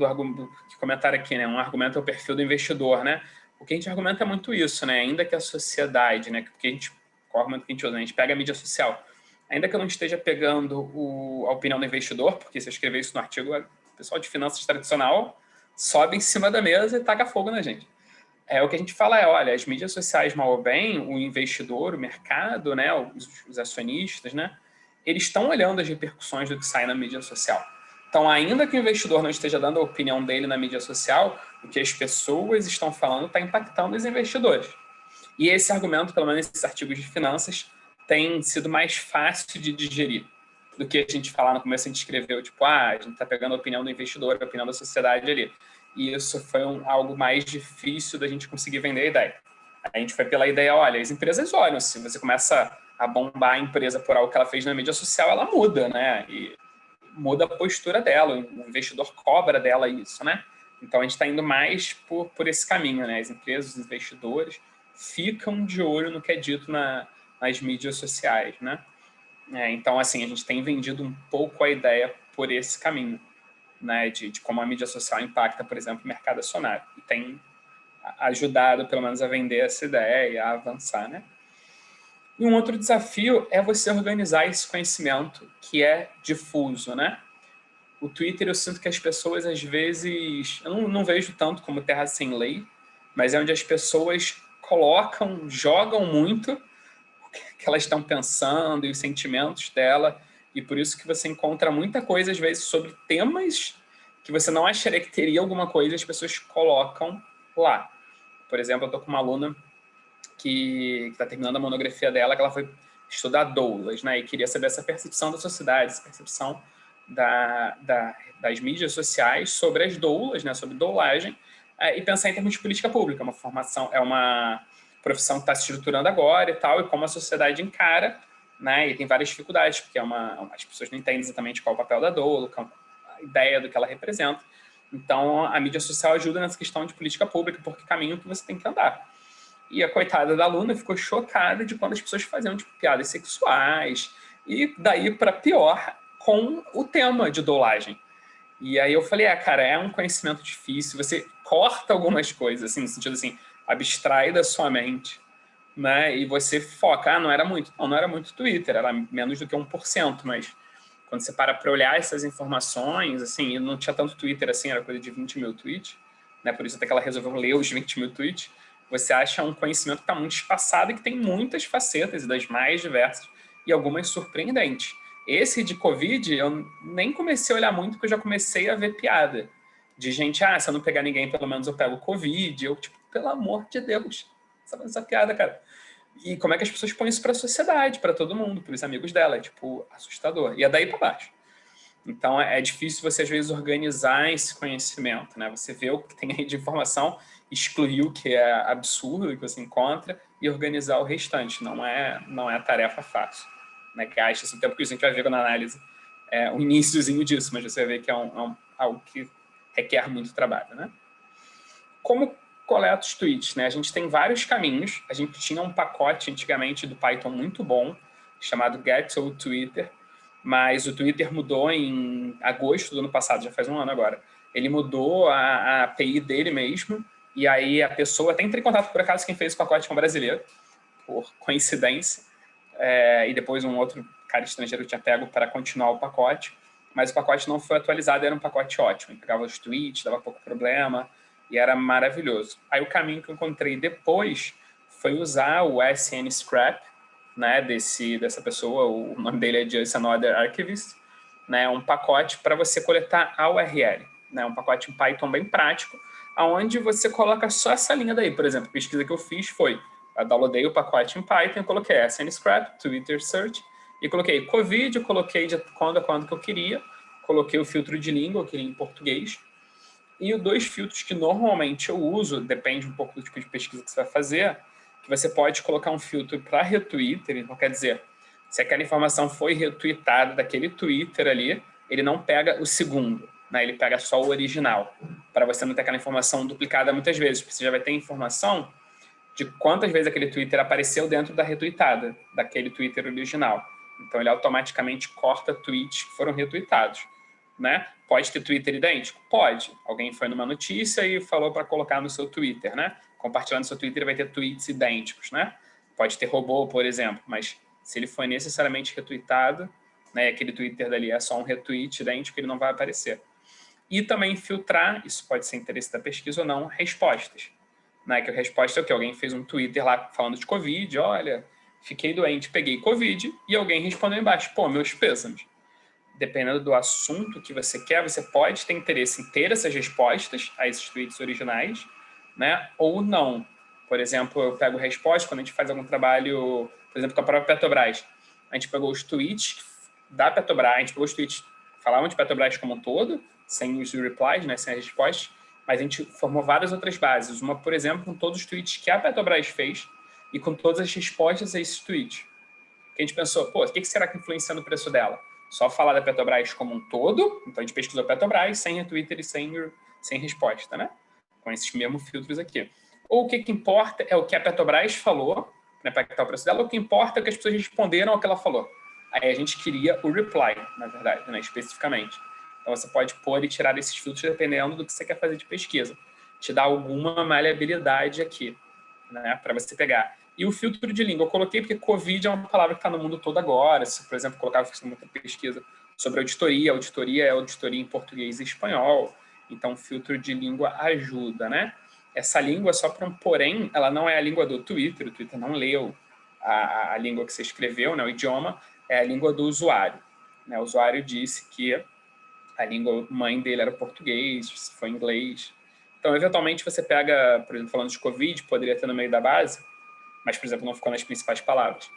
que comentaram aqui, né? Um argumento é o perfil do investidor, né? O que a gente argumenta é muito isso, né? Ainda que a sociedade, né? Qual é o argumento que a gente usa? A gente pega a mídia social. Ainda que eu não esteja pegando a opinião do investidor, porque se eu escrever isso no artigo, o pessoal de finanças tradicional sobe em cima da mesa e taca fogo na gente. o que a gente fala olha, as mídias sociais, mal ou bem, o investidor, o mercado, né, os acionistas, né, eles estão olhando as repercussões do que sai na mídia social. Então, ainda que o investidor não esteja dando a opinião dele na mídia social, o que as pessoas estão falando está impactando os investidores. E esse argumento, pelo menos nesses artigos de finanças, tem sido mais fácil de digerir do que a gente falar no começo, a gente escreveu, tipo, a gente está pegando a opinião do investidor, a opinião da sociedade ali. E isso foi algo mais difícil da gente conseguir vender a ideia. A gente foi pela ideia, olha, as empresas olham, se você começa a bombar a empresa por algo que ela fez na mídia social, ela muda, né? E muda a postura dela, o investidor cobra dela isso, né? Então, a gente está indo mais por esse caminho, né? As empresas, os investidores ficam de olho no que é dito nas mídias sociais, né? Então, assim, a gente tem vendido um pouco a ideia por esse caminho, né? De como a mídia social impacta, por exemplo, o mercado acionário. E tem ajudado, pelo menos, a vender essa ideia e a avançar, né? E um outro desafio é você organizar esse conhecimento que é difuso, né? O Twitter, eu sinto que as pessoas, às vezes... Eu não vejo tanto como terra sem lei, mas é onde as pessoas colocam, jogam muito o que elas estão pensando e os sentimentos dela, e por isso que você encontra muita coisa, às vezes, sobre temas que você não acharia que teria alguma coisa, as pessoas colocam lá. Por exemplo, eu estou com uma aluna que está terminando a monografia dela, que ela foi estudar doulas, né? E queria saber essa percepção da sociedade, essa percepção das mídias sociais sobre as doulas, né? Sobre doulagem, e pensar em termos de política pública. É uma profissão que está se estruturando agora e tal, e como a sociedade encara, né? E tem várias dificuldades, porque as pessoas não entendem exatamente qual é o papel da doula, a ideia do que ela representa. Então, a mídia social ajuda nessa questão de política pública, por que caminho que você tem que andar. E a coitada da aluna ficou chocada de quando as pessoas faziam tipo, piadas sexuais, e daí para pior, com o tema de doulagem. E aí eu falei, cara, é um conhecimento difícil, você corta algumas coisas, assim, no sentido assim, abstrai da sua mente, né? E você foca, não era muito. Não era muito Twitter, era menos do que 1%, mas quando você para olhar essas informações, assim, não tinha tanto Twitter assim, era coisa de 20 mil tweets, né? Por isso até que ela resolveu ler os 20 mil tweets. Você acha um conhecimento que está muito espaçado e que tem muitas facetas, e das mais diversas, e algumas surpreendentes. Esse de Covid, eu nem comecei a olhar muito, porque eu já comecei a ver piada. De gente, se eu não pegar ninguém, pelo menos eu pego Covid. Eu, tipo, pelo amor de Deus, essa piada, cara. E como é que as pessoas põem isso para a sociedade, para todo mundo, para os amigos dela? É, tipo, assustador. E é daí para baixo. Então, é difícil você, às vezes, organizar esse conhecimento, né? Você vê o que tem aí de informação, excluir o que é absurdo, que você encontra, e organizar o restante. Não é tarefa fácil, né? Gasta esse tempo, que a gente vai ver na análise o iniciozinho disso, mas você vai ver que é algo que requer muito trabalho, né? Como coleta os tweets, né? A gente tem vários caminhos. A gente tinha um pacote antigamente do Python muito bom, chamado Get-to-Twitter, mas o Twitter mudou em agosto do ano passado, já faz um ano agora. Ele mudou a API dele mesmo, e aí a pessoa, até entrei em contato, por acaso, quem fez o pacote com um brasileiro, por coincidência, e depois um outro cara estrangeiro tinha pego para continuar o pacote, mas o pacote não foi atualizado, era um pacote ótimo, ele pegava os tweets, dava pouco problema, e era maravilhoso. Aí o caminho que eu encontrei depois foi usar o SN Scrap, né, dessa pessoa, o nome dele é Just Another Archivist, né, um pacote para você coletar a URL, né, um pacote em Python bem prático, onde você coloca só essa linha daí. Por exemplo, a pesquisa que eu fiz foi, eu downloadei o pacote em Python, coloquei SN Scrap, Twitter Search, e coloquei Covid, eu coloquei de quando a quando que eu queria, coloquei o filtro de língua, eu queria em português, e os dois filtros que normalmente eu uso, depende um pouco do tipo de pesquisa que você vai fazer, que você pode colocar um filtro para retweeter, então quer dizer, se aquela informação foi retweetada daquele Twitter ali, ele não pega o segundo, né? Ele pega só o original, para você não ter aquela informação duplicada muitas vezes, porque você já vai ter informação de quantas vezes aquele Twitter apareceu dentro da retweetada, daquele Twitter original. Então ele automaticamente corta tweets que foram retweetados. Né? Pode ter Twitter idêntico? Pode. Alguém foi numa notícia e falou para colocar no seu Twitter, né? Compartilhando no seu Twitter vai ter tweets idênticos, né? Pode ter robô, por exemplo, mas se ele foi necessariamente retweetado, né, aquele Twitter dali é só um retweet idêntico, ele não vai aparecer. E também filtrar, isso pode ser interesse da pesquisa ou não, respostas. né? Que a resposta é o quê? Alguém fez um Twitter lá falando de Covid, olha, fiquei doente, peguei Covid, e alguém respondeu embaixo, pô, meus pêsames. Dependendo do assunto que você quer, você pode ter interesse em ter essas respostas a esses tweets originais, né? Ou não. Por exemplo, eu pego resposta quando a gente faz algum trabalho, por exemplo, com a própria Petrobras. A gente pegou os tweets da Petrobras, a gente pegou os tweets que falavam de Petrobras como um todo, sem os replies, né? Sem as respostas, mas a gente formou várias outras bases. Uma, por exemplo, com todos os tweets que a Petrobras fez e com todas as respostas a esses tweets. Que a gente pensou, pô, o que será que influencia no preço dela? Só falar da Petrobras como um todo, então a gente pesquisou Petrobras sem Twitter e sem resposta, né? Com esses mesmos filtros aqui. Ou o que importa é o que a Petrobras falou, para impactar o preço dela, ou o que importa é o que as pessoas responderam ao que ela falou. Aí a gente queria o reply, na verdade, né, especificamente. Então você pode pôr e tirar esses filtros dependendo do que você quer fazer de pesquisa. Te dá alguma maleabilidade aqui, né, para você pegar. E o filtro de língua eu coloquei porque Covid é uma palavra que está no mundo todo agora. Se, por exemplo, colocava muita pesquisa sobre auditoria é auditoria em português e espanhol. Então, o filtro de língua ajuda, né? Essa língua, só para um porém, ela não é a língua do Twitter. O Twitter não leu a língua que você escreveu, né? O idioma é a língua do usuário, né? O usuário disse que a língua mãe dele era português, se foi inglês. Então, eventualmente, você pega, por exemplo, falando de Covid, poderia ter no meio da base, mas, por exemplo, não ficou nas principais palavras.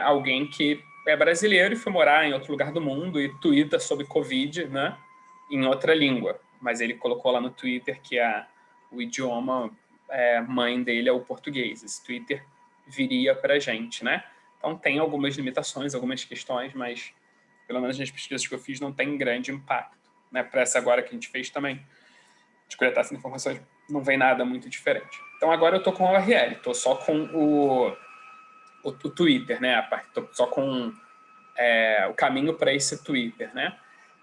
Alguém que é brasileiro e foi morar em outro lugar do mundo e tuita sobre Covid, né, em outra língua. Mas ele colocou lá no Twitter que o idioma mãe dele é o português. Esse Twitter viria para a gente, né? Então, tem algumas limitações, algumas questões, mas, pelo menos nas pesquisas que eu fiz, não tem grande impacto. Né? Para essa agora que a gente fez também, de coletar essas informações, não vem nada muito diferente. Então, agora eu estou com o URL, estou só com o Twitter, né? Estou só com o caminho para esse Twitter, né?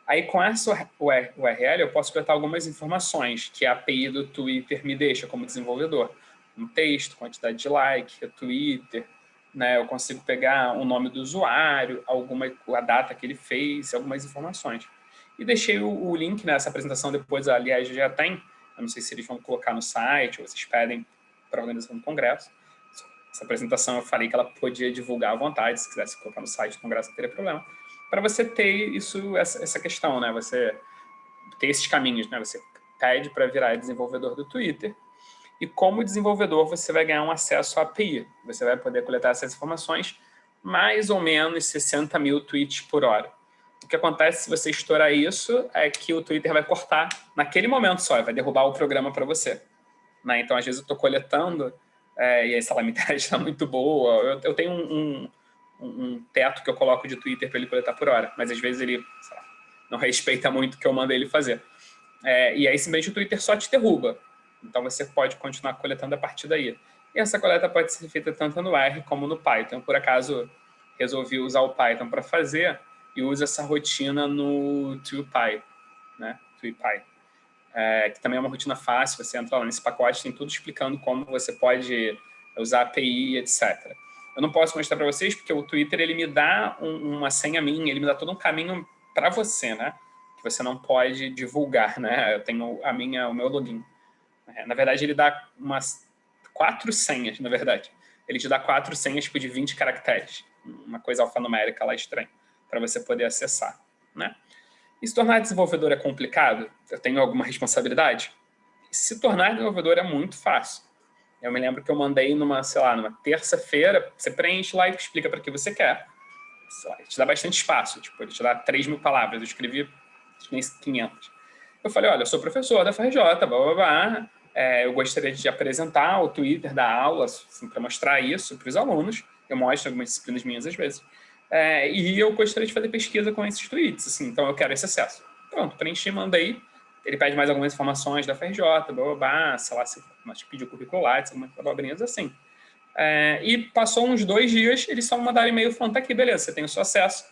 Aí, com essa URL, eu posso coletar algumas informações que a API do Twitter me deixa como desenvolvedor. Um texto, quantidade de like, Twitter, né? Eu consigo pegar o nome do usuário, a data que ele fez, algumas informações. E deixei o link nessa apresentação depois, aliás, já tem. Eu não sei se eles vão colocar no site ou vocês pedem para a organização do congresso. Essa apresentação eu falei que ela podia divulgar à vontade, se quisesse colocar no site do congresso não teria problema. Para você ter essa questão, né? Você ter esses caminhos, né? Você pede para virar desenvolvedor do Twitter e como desenvolvedor você vai ganhar um acesso à API. Você vai poder coletar essas informações mais ou menos 60 mil tweets por hora. O que acontece se você estourar isso é que o Twitter vai cortar naquele momento só, vai derrubar o programa para você. Né? Então, às vezes, eu estou coletando e aí, sei lá, a minha internet está muito boa. Eu tenho um teto que eu coloco de Twitter para ele coletar por hora, mas às vezes ele, sei lá, não respeita muito o que eu mando ele fazer. E aí, simplesmente, o Twitter só te derruba. Então, você pode continuar coletando a partir daí. E essa coleta pode ser feita tanto no R como no Python. Por acaso, resolvi usar o Python para fazer e uso essa rotina no TwoPy, né? TwoPy. Que também é uma rotina fácil, você entra lá nesse pacote, tem tudo explicando como você pode usar API, etc. Eu não posso mostrar para vocês, porque o Twitter ele me dá uma senha minha, ele me dá todo um caminho para você, né? Que você não pode divulgar, né? Eu tenho o meu login. Na verdade, ele dá umas 4 senhas, na verdade. Ele te dá 4 senhas tipo, de 20 caracteres. Uma coisa alfanumérica lá estranha, para você poder acessar, né? E se tornar desenvolvedor é complicado? Eu tenho alguma responsabilidade? Se tornar desenvolvedor é muito fácil. Eu me lembro que eu mandei numa terça-feira, você preenche lá e explica para que você quer. Ele te dá bastante espaço, tipo, ele te dá 3.000 palavras, eu escrevi 500. Eu falei, olha, eu sou professor da FRJ, blá, blá, blá, eu gostaria de apresentar o Twitter da aula, assim, para mostrar isso para os alunos. Eu mostro algumas disciplinas minhas às vezes. E eu gostaria de fazer pesquisa com esses tweets, assim, então eu quero esse acesso. Pronto, preenchi, mandei. Ele pede mais algumas informações da FRJ, blá, blá, blá, sei lá, se pediu currículo lá, algumas abobrinhas assim. E passou uns 2 dias, eles só mandaram e-mail falando, tá aqui, beleza, você tem o seu acesso,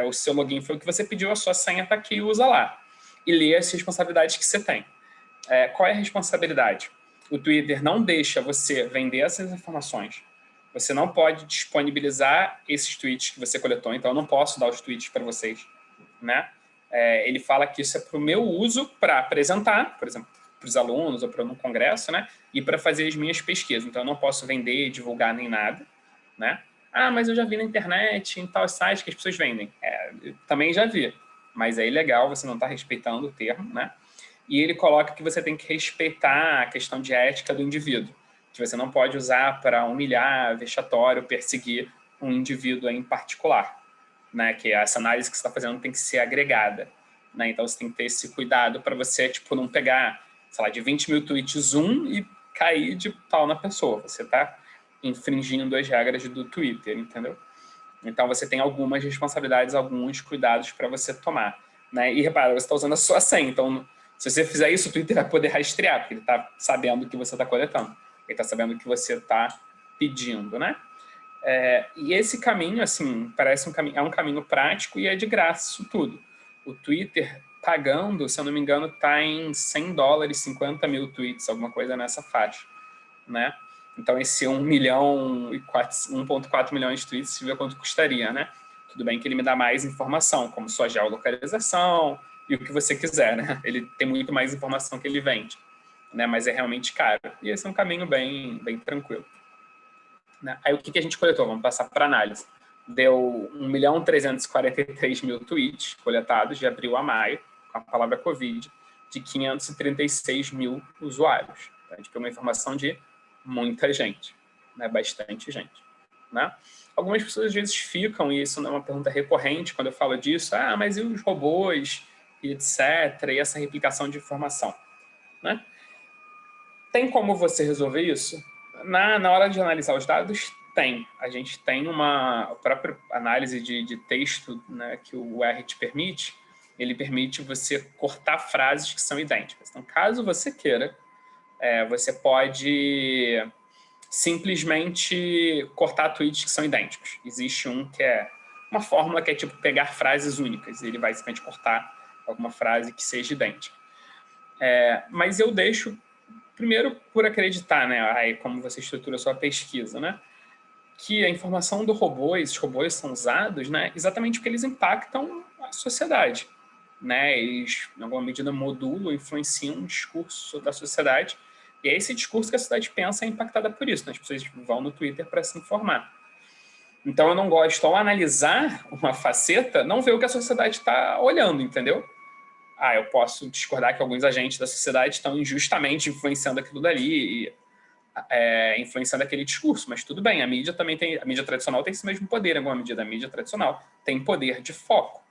o seu login foi o que você pediu, a sua senha tá aqui, usa lá. E lê as responsabilidades que você tem. Qual é a responsabilidade? O Twitter não deixa você vender essas informações. Você não pode disponibilizar esses tweets que você coletou, então eu não posso dar os tweets para vocês, né? Ele fala que isso é para o meu uso para apresentar, por exemplo, para os alunos ou para um congresso, né? e para fazer as minhas pesquisas. Então, eu não posso vender, divulgar nem nada, né? Ah, mas eu já vi na internet, em tal site que as pessoas vendem. Eu também já vi, mas é ilegal, você não está respeitando o termo, né? E ele coloca que você tem que respeitar a questão de ética do indivíduo, que você não pode usar para humilhar, vexatório, perseguir um indivíduo em particular, né? Que essa análise que você está fazendo tem que ser agregada, né? Então, você tem que ter esse cuidado para você, tipo, não pegar, sei lá, de 20 mil tweets e cair de pau na pessoa. Você está infringindo as regras do Twitter, entendeu? Então, você tem algumas responsabilidades, alguns cuidados para você tomar, né? E, repara, você está usando a sua senha. Então, se você fizer isso, o Twitter vai poder rastrear, porque ele está sabendo o que você está coletando. Ele está sabendo o que você está pedindo, né? E esse caminho, assim, parece é um caminho prático e é de graça isso tudo. O Twitter pagando, se eu não me engano, está em $100, 50 mil tweets, alguma coisa nessa faixa, né? Então, esse 1,4 milhões de tweets, você vê quanto custaria, né? Tudo bem que ele me dá mais informação, como sua geolocalização e o que você quiser, né? Ele tem muito mais informação que ele vende, né? Mas é realmente caro. E esse é um caminho bem tranquilo, né? Aí, o que a gente coletou? Vamos passar para análise. Deu 1.343.000 tweets coletados de abril a maio, com a palavra Covid, de 536 mil usuários. Então, a gente pegou uma informação de muita gente, né? Bastante gente, né? Algumas pessoas às vezes ficam, e isso não é uma pergunta recorrente quando eu falo disso, mas e os robôs, e etc., e essa replicação de informação, né? Tem como você resolver isso? Na hora de analisar os dados, tem. A gente tem a própria análise de texto, né, que o R te permite, ele permite você cortar frases que são idênticas. Então, caso você queira, você pode simplesmente cortar tweets que são idênticos. Existe uma fórmula que é tipo pegar frases únicas, e ele vai simplesmente cortar alguma frase que seja idêntica. Mas eu deixo, primeiro, por acreditar, né, aí como você estrutura a sua pesquisa, né, que a informação esses robôs são usados, né, exatamente porque eles impactam a sociedade, né, eles, em alguma medida, modulam, influenciam o discurso da sociedade, e é esse discurso que a sociedade pensa é impactada por isso, né? As pessoas vão no Twitter para se informar. Então, eu não gosto, ao analisar uma faceta, não ver o que a sociedade está olhando, entendeu? Eu posso discordar que alguns agentes da sociedade estão injustamente influenciando aquilo dali, influenciando aquele discurso, mas tudo bem, a mídia tradicional tem esse mesmo poder, em alguma medida. A mídia tradicional tem poder de foco,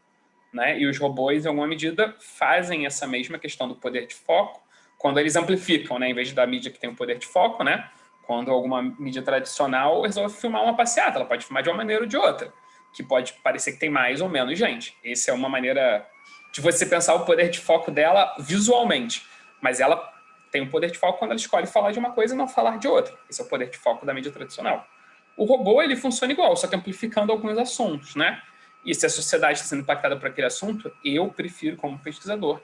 né? E os robôs, em alguma medida, fazem essa mesma questão do poder de foco quando eles amplificam, né? Em vez da mídia que tem o poder de foco, né? Quando alguma mídia tradicional resolve filmar uma passeata, ela pode filmar de uma maneira ou de outra, que pode parecer que tem mais ou menos gente. Essa é uma maneira de você pensar o poder de foco dela visualmente, mas ela tem o poder de foco quando ela escolhe falar de uma coisa e não falar de outra. Esse é o poder de foco da mídia tradicional. O robô, ele funciona igual, só que amplificando alguns assuntos, né? E se a sociedade está sendo impactada por aquele assunto, eu prefiro, como pesquisador,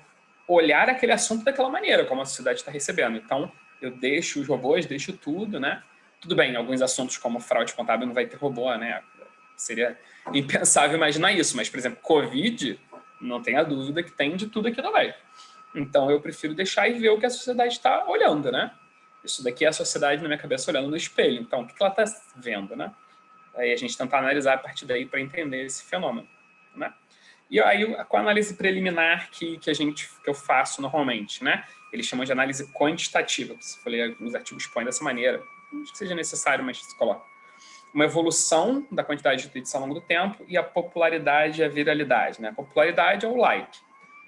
olhar aquele assunto daquela maneira, como a sociedade está recebendo. Então, eu deixo os robôs, deixo tudo, né? Tudo bem, alguns assuntos como fraude contábil não vai ter robô, né? Seria impensável imaginar isso, mas, por exemplo, Covid, não tenha dúvida que tem de tudo aqui também. Então, eu prefiro deixar e ver o que a sociedade está olhando, né? Isso daqui é a sociedade, na minha cabeça, olhando no espelho. Então, o que ela está vendo, né? Aí a gente tentar analisar a partir daí para entender esse fenômeno, né? E aí, com a análise preliminar que eu faço normalmente, né? Eles chamam de análise quantitativa. Se for ler os artigos põem dessa maneira. Não acho que seja necessário, mas se coloca. Uma evolução da quantidade de tweets ao longo do tempo e a popularidade e a viralidade, né? A popularidade é o like,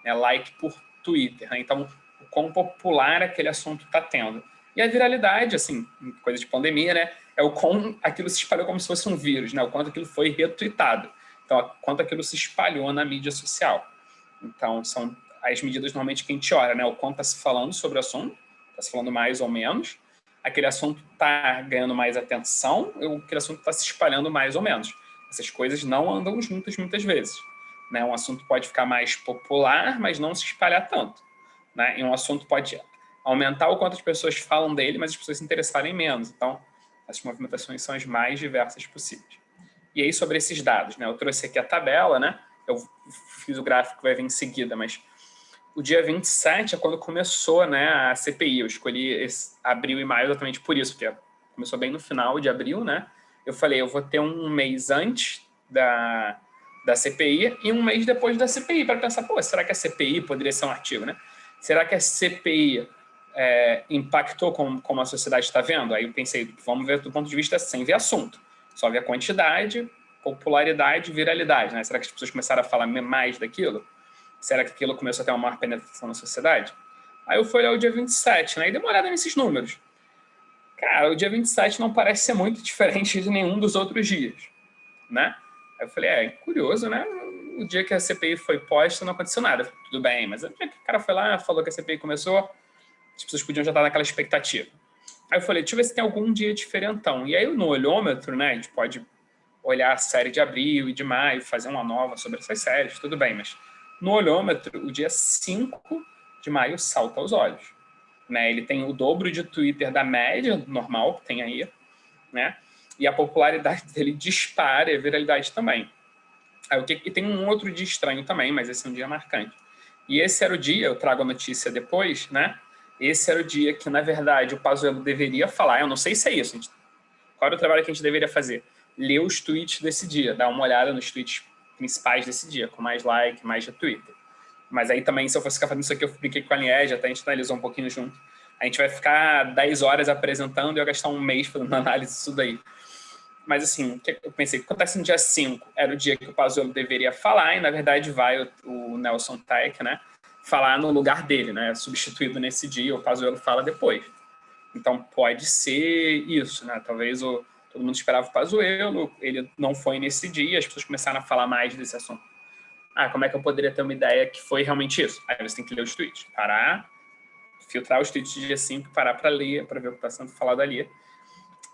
né? Like por Twitter, né? Então, o quão popular aquele assunto está tendo. E a viralidade, assim, coisa de pandemia, né? É o quão aquilo se espalhou como se fosse um vírus, né? O quanto aquilo foi retweetado. Então, quanto aquilo se espalhou na mídia social. Então, são as medidas normalmente que a gente olha, né? O quanto está se falando sobre o assunto, está se falando mais ou menos, aquele assunto está ganhando mais atenção, aquele assunto está se espalhando mais ou menos. Essas coisas não andam juntas muitas vezes, né? Um assunto pode ficar mais popular, mas não se espalhar tanto, né? E um assunto pode aumentar o quanto as pessoas falam dele, mas as pessoas se interessarem menos. Então, as movimentações são as mais diversas possíveis. E aí, sobre esses dados, né? Eu trouxe aqui a tabela, né? Eu fiz o gráfico que vai vir em seguida, mas o dia 27 é quando começou, né, a CPI. Eu escolhi abril e maio exatamente por isso, porque começou bem no final de abril, né? Eu falei, eu vou ter um mês antes da CPI e um mês depois da CPI, para pensar, pô, será que a CPI poderia ser um artigo, né? Será que a CPI impactou como a sociedade está vendo? Aí eu pensei, vamos ver do ponto de vista sem ver assunto, só ver a quantidade, popularidade, viralidade, né? Será que as pessoas começaram a falar mais daquilo? Será que aquilo começou a ter uma maior penetração na sociedade? Aí eu fui olhar o dia 27, né? E dei uma olhada nesses números. Cara, o dia 27 não parece ser muito diferente de nenhum dos outros dias, né? Aí eu falei, curioso, né? O dia que a CPI foi posta não aconteceu nada. Falei, tudo bem, mas o dia que o cara foi lá, falou que a CPI começou, as pessoas podiam já estar naquela expectativa. Aí eu falei, deixa eu ver se tem algum dia diferentão. E aí no olhômetro, né, a gente pode olhar a série de abril e de maio, fazer uma nova sobre essas séries, tudo bem, mas no olhômetro, o dia 5 de maio salta aos olhos. Né? Ele tem o dobro de Twitter da média normal que tem aí, né? E a popularidade dele dispara e a viralidade também. E tem um outro dia estranho também, mas esse é um dia marcante. E esse era o dia, eu trago a notícia depois, né? Esse era o dia que, na verdade, o Pazuello deveria falar. Eu não sei se é isso. Qual era o trabalho que a gente deveria fazer? Ler os tweets desse dia, dar uma olhada nos tweets principais desse dia, com mais like, mais retweet. Mas aí também, se eu fosse ficar fazendo isso aqui, eu fiquei com a Liege, até a gente analisou um pouquinho junto. A gente vai ficar 10 horas apresentando e eu gastar um mês fazendo análise disso daí. Mas assim, eu pensei, o que acontece no dia 5 era o dia que o Pazuello deveria falar, e na verdade vai o Nelson Taek, né, falar no lugar dele, né, substituído nesse dia, o Pazuello fala depois. Então pode ser isso, né, talvez todo mundo esperava o Pazuello, ele não foi nesse dia, as pessoas começaram a falar mais desse assunto. Como é que eu poderia ter uma ideia que foi realmente isso? Aí você tem que ler os tweets, parar, filtrar os tweets de dia 5, parar para ler, para ver o que está sendo falado ali.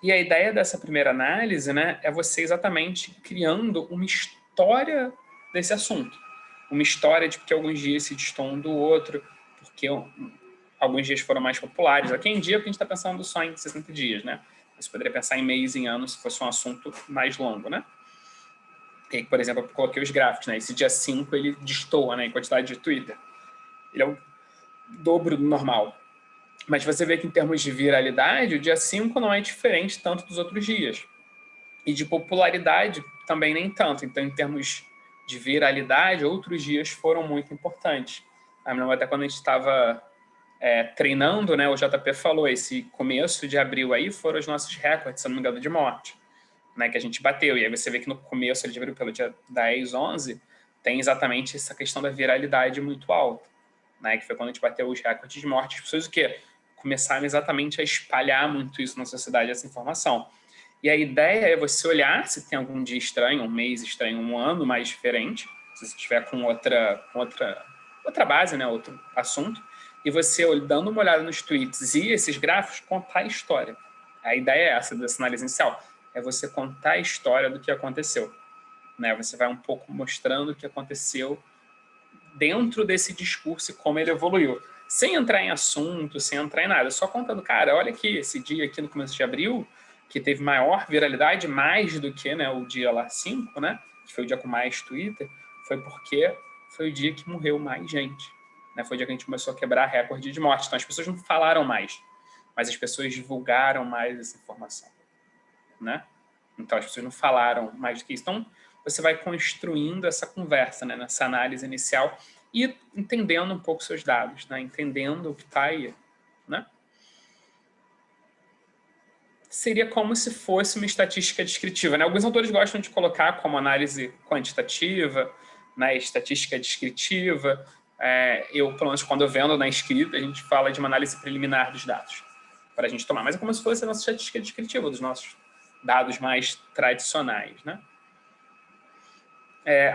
E a ideia dessa primeira análise, né, é você exatamente criando uma história desse assunto. Uma história de porque alguns dias se destoam um do outro, porque alguns dias foram mais populares. Aqui em dia, porque a gente está pensando só em 60 dias, né? Você poderia pensar em mês, em anos, se fosse um assunto mais longo, né? E, por exemplo, eu coloquei os gráficos, né? Esse dia 5, ele destoa, né, em quantidade de Twitter. Ele é o dobro do normal. Mas você vê que em termos de viralidade, o dia 5 não é diferente tanto dos outros dias. E de popularidade também nem tanto. Então, em termos de viralidade, outros dias foram muito importantes. Até quando a gente estava treinando, né, o JP falou, esse começo de abril aí foram os nossos recordes, se não me engano, de morte, né, que a gente bateu. E aí você vê que no começo de abril, pelo dia 10, 11, tem exatamente essa questão da viralidade muito alta, né, que foi quando a gente bateu os recordes de morte. As pessoas o quê? Começaram exatamente a espalhar muito isso na sociedade, essa informação. E a ideia é você olhar se tem algum dia estranho, um mês estranho, um ano mais diferente, se você estiver com outra base, né, outro assunto, e você, dando uma olhada nos tweets e esses gráficos, contar a história. A ideia é essa dessa análise inicial, é você contar a história do que aconteceu. Né? Você vai um pouco mostrando o que aconteceu dentro desse discurso e como ele evoluiu. Sem entrar em assunto, sem entrar em nada, só contando, cara, olha aqui, esse dia aqui no começo de abril, que teve maior viralidade, mais do que, né, o dia lá 5, né, que foi o dia com mais Twitter, foi porque foi o dia que morreu mais gente. Né, foi o dia que a gente começou a quebrar recorde de morte. Então as pessoas não falaram mais, mas as pessoas divulgaram mais essa informação. Né? Então as pessoas não falaram mais do que isso. Então você vai construindo essa conversa, né, nessa análise inicial, e entendendo um pouco seus dados, né? Entendendo o que está aí. Né? Seria como se fosse uma estatística descritiva. Né? Alguns autores gostam de colocar como análise quantitativa, né? Estatística descritiva. Eu, pelo menos, quando eu vendo na escrita, a gente fala de uma análise preliminar dos dados para a gente tomar. Mas é como se fosse a nossa estatística descritiva dos nossos dados mais tradicionais. Né?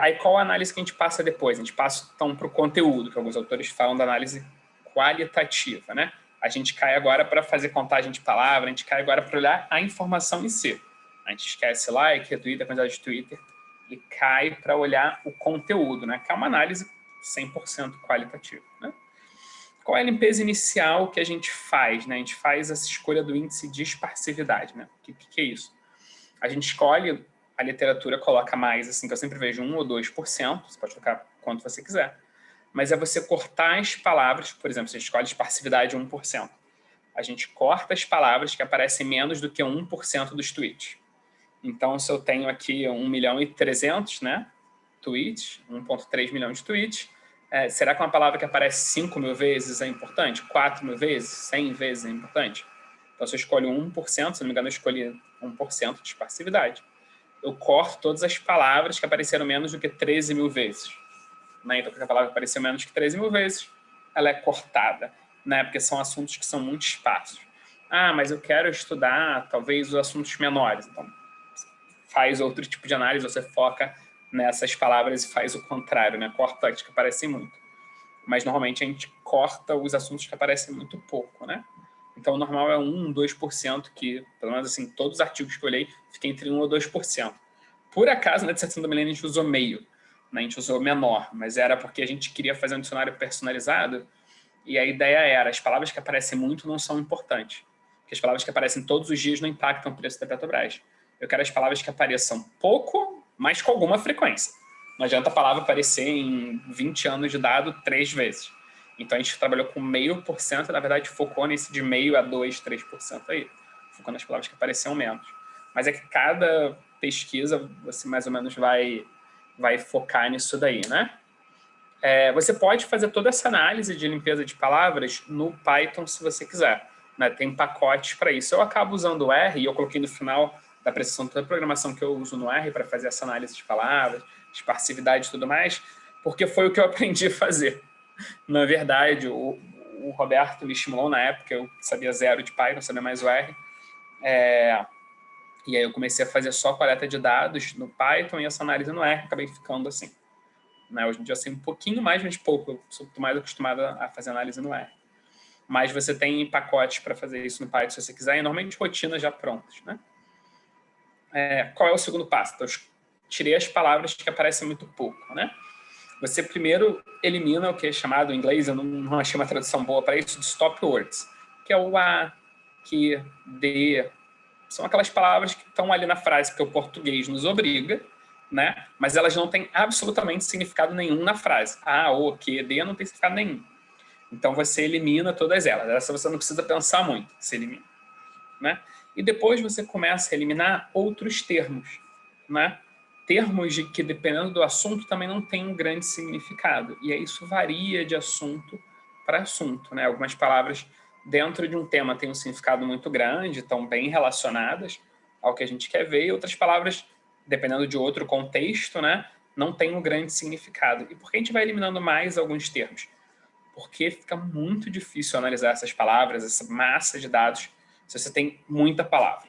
Aí qual a análise que a gente passa depois? A gente passa então para o conteúdo, que alguns autores falam da análise qualitativa, né? A gente cai agora para fazer contagem de palavras, a gente cai agora para olhar a informação em si. A gente esquece like, retweet, a quantidade de Twitter, e cai para olhar o conteúdo, né? Que é uma análise 100% qualitativa. Né? Qual é a limpeza inicial que a gente faz? Né? A gente faz essa escolha do índice de esparsividade. Né? O que é isso? A gente escolhe, a literatura coloca mais, assim, que eu sempre vejo 1 ou 2%, você pode colocar quanto você quiser, mas é você cortar as palavras. Por exemplo, você escolhe esparsividade 1%. A gente corta as palavras que aparecem menos do que 1% dos tweets. Então, se eu tenho aqui 1.300.000, né, tweets, 1,3 milhão de tweets, será que uma palavra que aparece 5.000 vezes é importante? 4.000 vezes? 100 vezes é importante? Então, se eu escolho 1%, se não me engano, eu escolhi 1% de esparsividade. Eu corto todas as palavras que apareceram menos do que 13.000 vezes. Né? Então, porque a palavra apareceu menos que 13.000 vezes, ela é cortada, né? Porque são assuntos que são muito esparsos. Ah, mas eu quero estudar, talvez, os assuntos menores. Então, faz outro tipo de análise, você foca nessas palavras e faz o contrário, né? Corta as que aparecem muito. Mas, normalmente, a gente corta os assuntos que aparecem muito pouco, né? Então, o normal é 1%, 2%, que, pelo menos, assim, todos os artigos que eu olhei, fica entre 1% ou 2%. Por acaso, na dissertação da Milene, a gente usou meio, né? A gente usou menor, mas era porque a gente queria fazer um dicionário personalizado, e a ideia era, as palavras que aparecem muito não são importantes, porque as palavras que aparecem todos os dias não impactam o preço da Petrobras. Eu quero as palavras que apareçam pouco, mas com alguma frequência. Não adianta a palavra aparecer em 20 anos de dado 3 vezes. Então, a gente trabalhou com 0,5%, na verdade, focou nesse de 0,5% a 2%, 3% aí. Focou nas palavras que apareciam menos. Mas é que cada pesquisa, você mais ou menos vai focar nisso daí, né? Você pode fazer toda essa análise de limpeza de palavras no Python, se você quiser, né? Tem pacotes para isso. Eu acabo usando o R, e eu coloquei no final da apresentação toda a programação que eu uso no R para fazer essa análise de palavras, esparsividade e tudo mais, porque foi o que eu aprendi a fazer. Na verdade, o Roberto me estimulou na época, eu sabia 0 de Python, sabia mais o R, e aí eu comecei a fazer só coleta de dados no Python e essa análise no R, acabei ficando assim. Né? Hoje em dia eu sei um pouquinho mais, mas pouco, eu sou mais acostumado a fazer análise no R. Mas você tem pacotes para fazer isso no Python se você quiser, e normalmente rotinas já prontas, né? Qual é o segundo passo? Então, eu tirei as palavras que aparecem muito pouco, né? Você primeiro elimina o que é chamado, em inglês, eu não achei uma tradução boa para isso, de stop words, que é o a, que, de. São aquelas palavras que estão ali na frase, porque o português nos obriga, né? Mas elas não têm absolutamente significado nenhum na frase. A, o, que, de não tem significado nenhum. Então, você elimina todas elas. Essa você não precisa pensar muito, você elimina, né? E depois você começa a eliminar outros termos, né? Termos de que, dependendo do assunto, também não tem um grande significado. E aí isso varia de assunto para assunto, né? Algumas palavras dentro de um tema têm um significado muito grande, estão bem relacionadas ao que a gente quer ver, e outras palavras, dependendo de outro contexto, né, não têm um grande significado. E por que a gente vai eliminando mais alguns termos? Porque fica muito difícil analisar essas palavras, essa massa de dados, se você tem muita palavra.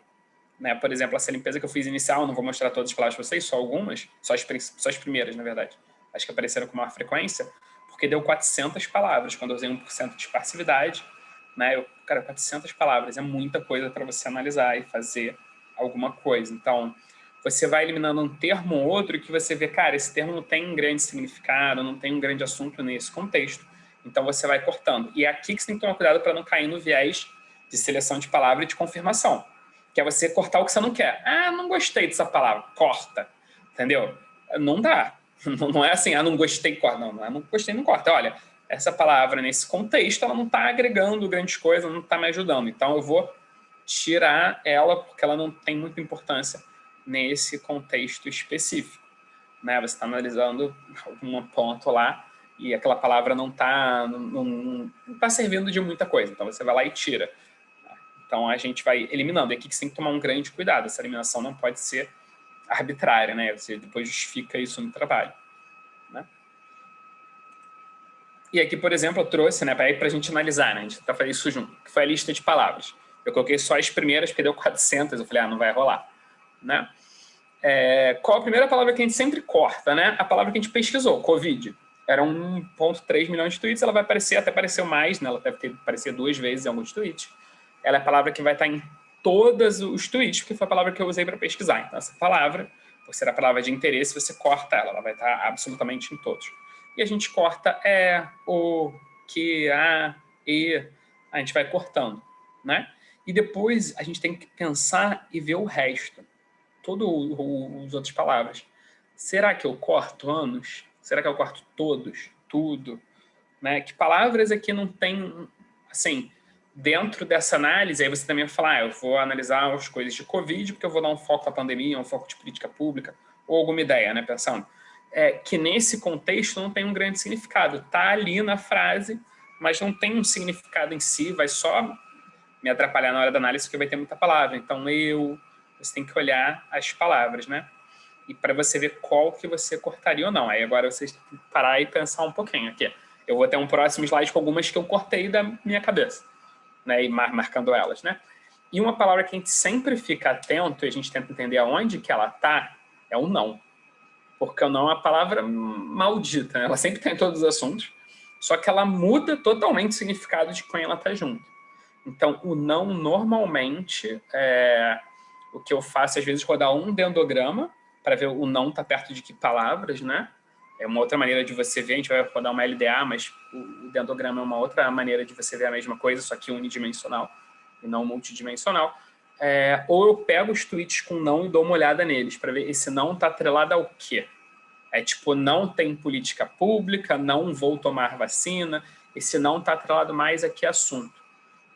Né? Por exemplo, essa limpeza que eu fiz inicial, não vou mostrar todas as palavras para vocês, só algumas, só as primeiras, na verdade. Acho que apareceram com maior frequência, porque deu 400 palavras, quando eu usei 1% de esparsividade. Né? Cara, 400 palavras é muita coisa para você analisar e fazer alguma coisa. Então, você vai eliminando um termo ou outro que você vê, cara, esse termo não tem um grande significado, não tem um grande assunto nesse contexto. Então, você vai cortando. E é aqui que você tem que tomar cuidado para não cair no viés de seleção de palavra e de confirmação, que é você cortar o que você não quer. Ah, não gostei dessa palavra. Corta. Entendeu? Não dá. Não é assim, não gostei, corta. Não gostei, não corta. Olha, essa palavra, nesse contexto, ela não está agregando grandes coisas, não está me ajudando. Então, eu vou tirar ela porque ela não tem muita importância nesse contexto específico. Né? Você está analisando um ponto lá e aquela palavra não está servindo de muita coisa. Então, você vai lá e tira. Então, a gente vai eliminando. E aqui que você tem que tomar um grande cuidado. Essa eliminação não pode ser arbitrária, né? Você depois justifica isso no trabalho. Né? E aqui, por exemplo, eu trouxe, né, para a gente analisar, né? A gente vai fazer isso junto, que foi a lista de palavras. Eu coloquei só as primeiras, porque deu 400. Eu falei, não vai rolar. Né? Qual a primeira palavra que a gente sempre corta, né? A palavra que a gente pesquisou, Covid. Era 1,3 milhões de tweets, ela vai aparecer, até apareceu mais, né? Ela deve ter aparecido 2 vezes em alguns tweets. Ela é a palavra que vai estar em todos os tweets, porque foi a palavra que eu usei para pesquisar. Então, essa palavra, por ser a palavra de interesse, você corta ela vai estar absolutamente em todos. E a gente corta o, que, a, e, a gente vai cortando, né? E depois a gente tem que pensar e ver o resto. Todas as outras palavras. Será que eu corto anos? Será que eu corto todos? Tudo? né? Que palavras aqui não tem, assim, dentro dessa análise, aí você também vai falar, eu vou analisar as coisas de Covid, porque eu vou dar um foco na pandemia, um foco de política pública, ou alguma ideia, né? Pensando que nesse contexto não tem um grande significado. Está ali na frase, mas não tem um significado em si, vai só me atrapalhar na hora da análise, porque vai ter muita palavra. Então, você tem que olhar as palavras, né? E para você ver qual que você cortaria ou não. Aí agora vocês têm que parar e pensar um pouquinho aqui. Eu vou ter um próximo slide com algumas que eu cortei da minha cabeça, né? E marcando elas, né? E uma palavra que a gente sempre fica atento, e a gente tenta entender aonde que ela está, é o não. Porque o não é uma palavra maldita, né? Ela sempre está em todos os assuntos, só que ela muda totalmente o significado de quem ela está junto. Então, o não, normalmente, o que eu faço, às vezes, rodar um dendograma para ver o não está perto de que palavras, né? É uma outra maneira de você ver, a gente vai rodar uma LDA, mas o dendograma é uma outra maneira de você ver a mesma coisa, só que unidimensional e não multidimensional. Ou eu pego os tweets com não e dou uma olhada neles, para ver esse não está atrelado ao quê. Tipo, não tem política pública, não vou tomar vacina, esse não está atrelado mais a que assunto,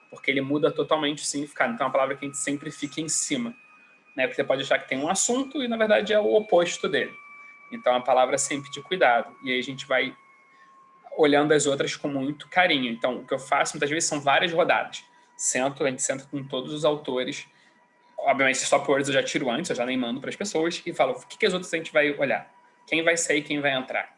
porque ele muda totalmente o significado. Então, é uma palavra que a gente sempre fica em cima, né? Porque você pode achar que tem um assunto e, na verdade, é o oposto dele. Então, é uma palavra sempre de cuidado. E aí a gente vai olhando as outras com muito carinho. Então, o que eu faço, muitas vezes, são várias rodadas. A gente senta com todos os autores. Obviamente, só por eu já tiro antes, eu já nem mando para as pessoas, e falo, o que as outras a gente vai olhar? Quem vai sair, quem vai entrar?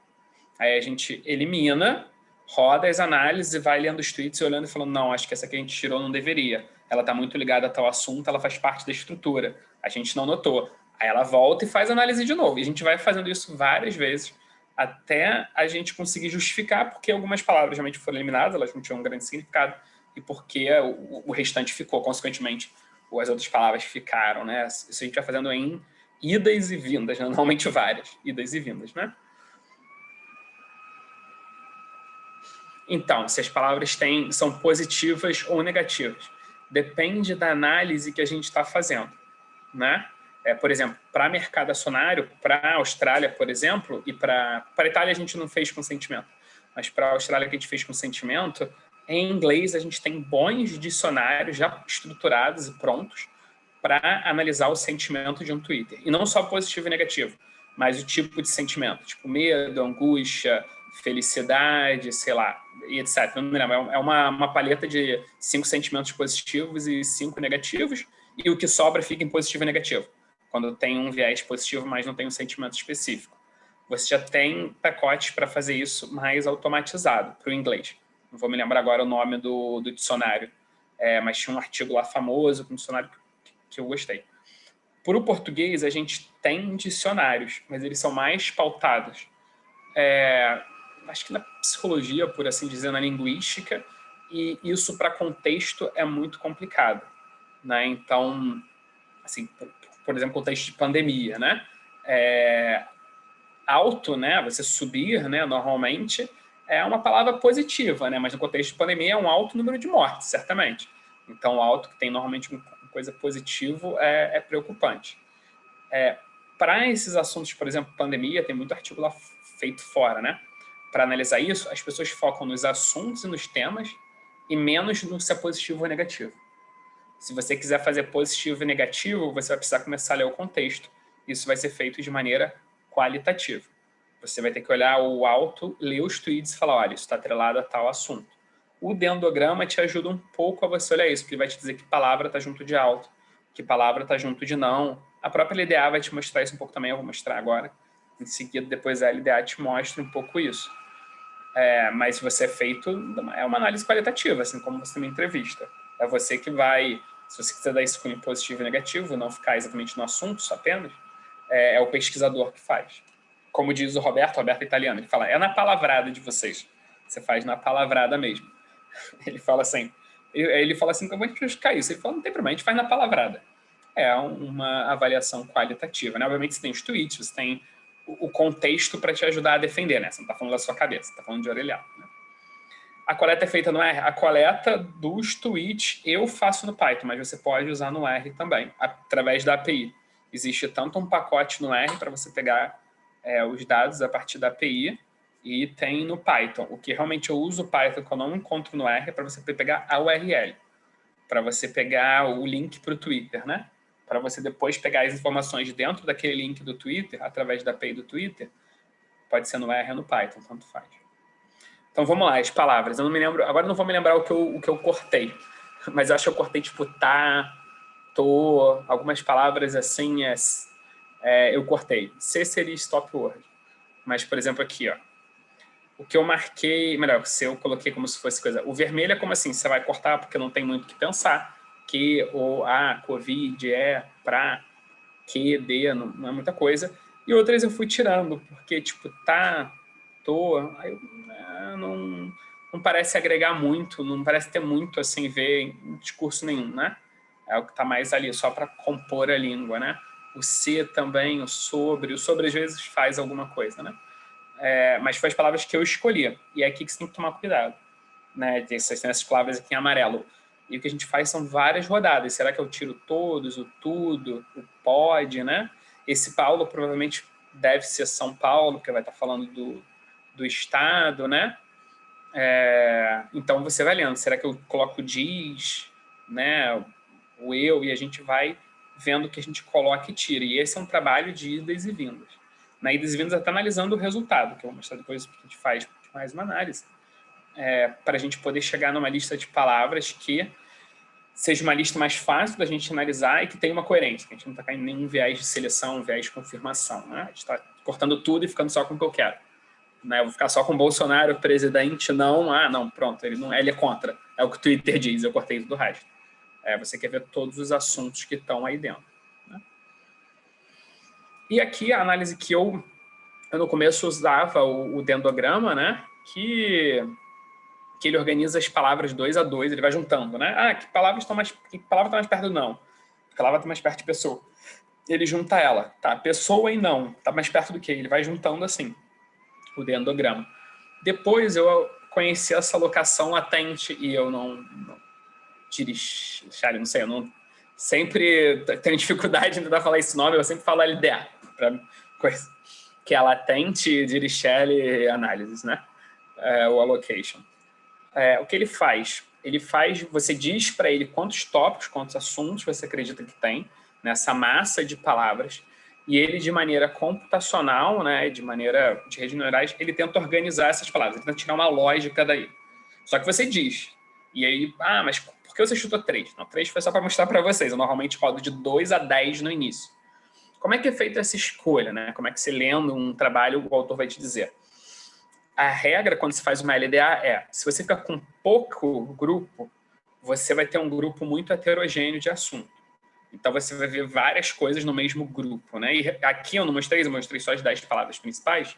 Aí a gente elimina, roda as análises e vai lendo os tweets e olhando e falando, não, acho que essa que a gente tirou não deveria. Ela está muito ligada a tal assunto, ela faz parte da estrutura. A gente não notou. Aí ela volta e faz análise de novo. E a gente vai fazendo isso várias vezes até a gente conseguir justificar porque algumas palavras realmente foram eliminadas, elas não tinham um grande significado, e porque o restante ficou, consequentemente, ou as outras palavras ficaram, né? Isso a gente vai fazendo em idas e vindas, né? Normalmente várias idas e vindas, né? Então, se as palavras são positivas ou negativas, depende da análise que a gente está fazendo, né? Por exemplo, para mercado acionário, para a Austrália, por exemplo, e para a Itália a gente não fez com sentimento, mas para a Austrália que a gente fez com sentimento, em inglês a gente tem bons dicionários já estruturados e prontos para analisar o sentimento de um Twitter. E não só positivo e negativo, mas o tipo de sentimento, tipo medo, angústia, felicidade, sei lá, e etc. Não me lembro, é uma paleta de 5 sentimentos positivos e 5 negativos, e o que sobra fica em positivo e negativo, quando tem um viés positivo, mas não tem um sentimento específico. Você já tem pacotes para fazer isso mais automatizado para o inglês. Não vou me lembrar agora o nome do dicionário, mas tinha um artigo lá famoso com um dicionário que eu gostei. Por o português, a gente tem dicionários, mas eles são mais pautados. Acho que na psicologia, por assim dizer, na linguística, e isso para contexto é muito complicado, né? Então, assim, por exemplo, contexto de pandemia, né? Alto, né? Você subir, né? Normalmente é uma palavra positiva, né? Mas no contexto de pandemia é um alto número de mortes, certamente. Então, o alto, que tem normalmente uma coisa positiva, é preocupante. Para esses assuntos, por exemplo, pandemia, tem muito artigo lá feito fora, né? Para analisar isso, as pessoas focam nos assuntos e nos temas e menos no se é positivo ou negativo. Se você quiser fazer positivo e negativo, você vai precisar começar a ler o contexto. Isso vai ser feito de maneira qualitativa. Você vai ter que olhar o alto, ler os tweets e falar, olha, isso está atrelado a tal assunto. O dendograma te ajuda um pouco a você olhar isso, porque ele vai te dizer que palavra está junto de alto, que palavra está junto de não. A própria LDA vai te mostrar isso um pouco também, eu vou mostrar agora. Em seguida, depois a LDA te mostra um pouco isso. Mas se você é uma análise qualitativa, assim como você me entrevista. É você que vai, se você quiser dar isso com positivo e negativo, não ficar exatamente no assunto só apenas, é o pesquisador que faz. Como diz o Roberto é italiano, ele fala, é na palavrada de vocês. Você faz na palavrada mesmo. Ele fala assim que eu vou justificar isso. Ele fala, não tem problema, a gente faz na palavrada. É uma avaliação qualitativa, né? Obviamente você tem os tweets, você tem o contexto para te ajudar a defender, né? Você não está falando da sua cabeça, você está falando de orelhada, né? A coleta é feita no R. A coleta dos tweets eu faço no Python, mas você pode usar no R também, através da API. Existe tanto um pacote no R para você pegar os dados a partir da API, e tem no Python. O que realmente eu uso o Python que eu não encontro no R é para você pegar a URL, para você pegar o link para o Twitter, né? Para você depois pegar as informações dentro daquele link do Twitter, através da API do Twitter, pode ser no R ou no Python, tanto faz. Então vamos lá, as palavras. Eu não me lembro, agora não vou me lembrar o que eu cortei, mas eu acho que eu cortei tipo tá, tô, algumas palavras assim, eu cortei. C seria stop word. Mas, por exemplo, aqui, ó, o que eu marquei, melhor, se eu coloquei como se fosse coisa. O vermelho é como assim, você vai cortar porque não tem muito o que pensar. Que, ou, Covid, pra, que, de, não é muita coisa. E outras eu fui tirando, porque, tipo, tá, tô, aí não parece agregar muito, não parece ter muito, assim, ver em discurso nenhum, né? É o que tá mais ali, só para compor a língua, né? O se também, o sobre às vezes faz alguma coisa, né? Mas foi as palavras que eu escolhi. E é aqui que você tem que tomar cuidado, né? Tem essas palavras aqui em amarelo. E o que a gente faz são várias rodadas. Será que eu tiro todos, o tudo, o pode, né? Esse Paulo provavelmente deve ser São Paulo, porque vai estar falando do estado, né? Então você vai lendo. Será que eu coloco o diz, né? O eu, e a gente vai vendo o que a gente coloca e tira. E esse é um trabalho de idas e vindas. Na idas e vindas, até analisando o resultado, que eu vou mostrar depois o que a gente faz mais uma análise, para a gente poder chegar numa lista de palavras que seja uma lista mais fácil da gente analisar e que tenha uma coerência, que a gente não está caindo em nenhum viés de seleção, viés de confirmação, né? A gente está cortando tudo e ficando só com o que eu quero. Né? Eu vou ficar só com o Bolsonaro, presidente, não, pronto, ele é contra. É o que o Twitter diz, eu cortei tudo o resto. Você quer ver todos os assuntos que estão aí dentro. Né? E aqui a análise que eu no começo usava o dendrograma, né? Que ele organiza as palavras 2 a 2, ele vai juntando, né? Que palavra está mais perto do não? Que palavra está mais perto de pessoa? Ele junta ela, tá? Pessoa e não, está mais perto do que? Ele vai juntando assim, o dendrograma. Depois eu conheci essa locação latente e eu não sei, eu não sempre tenho dificuldade de tentar falar esse nome, eu sempre falo LDA, que é latente Dirichlet Analysis, né? O allocation. O que ele faz? Você diz para ele quantos tópicos, quantos assuntos você acredita que tem nessa massa de palavras, e ele, de maneira computacional, né, de maneira de redes neurais, ele tenta organizar essas palavras, ele tenta tirar uma lógica daí. Só que você diz, e aí, mas por que você chutou 3? Não, 3 foi só para mostrar para vocês, eu normalmente rodo de 2 a 10 no início. Como é que é feita essa escolha, né? Como é que você lendo um trabalho, o autor vai te dizer? A regra, quando se faz uma LDA, se você fica com pouco grupo, você vai ter um grupo muito heterogêneo de assunto. Então, você vai ver várias coisas no mesmo grupo, né? E aqui eu não mostrei, eu mostrei só as 10 palavras principais,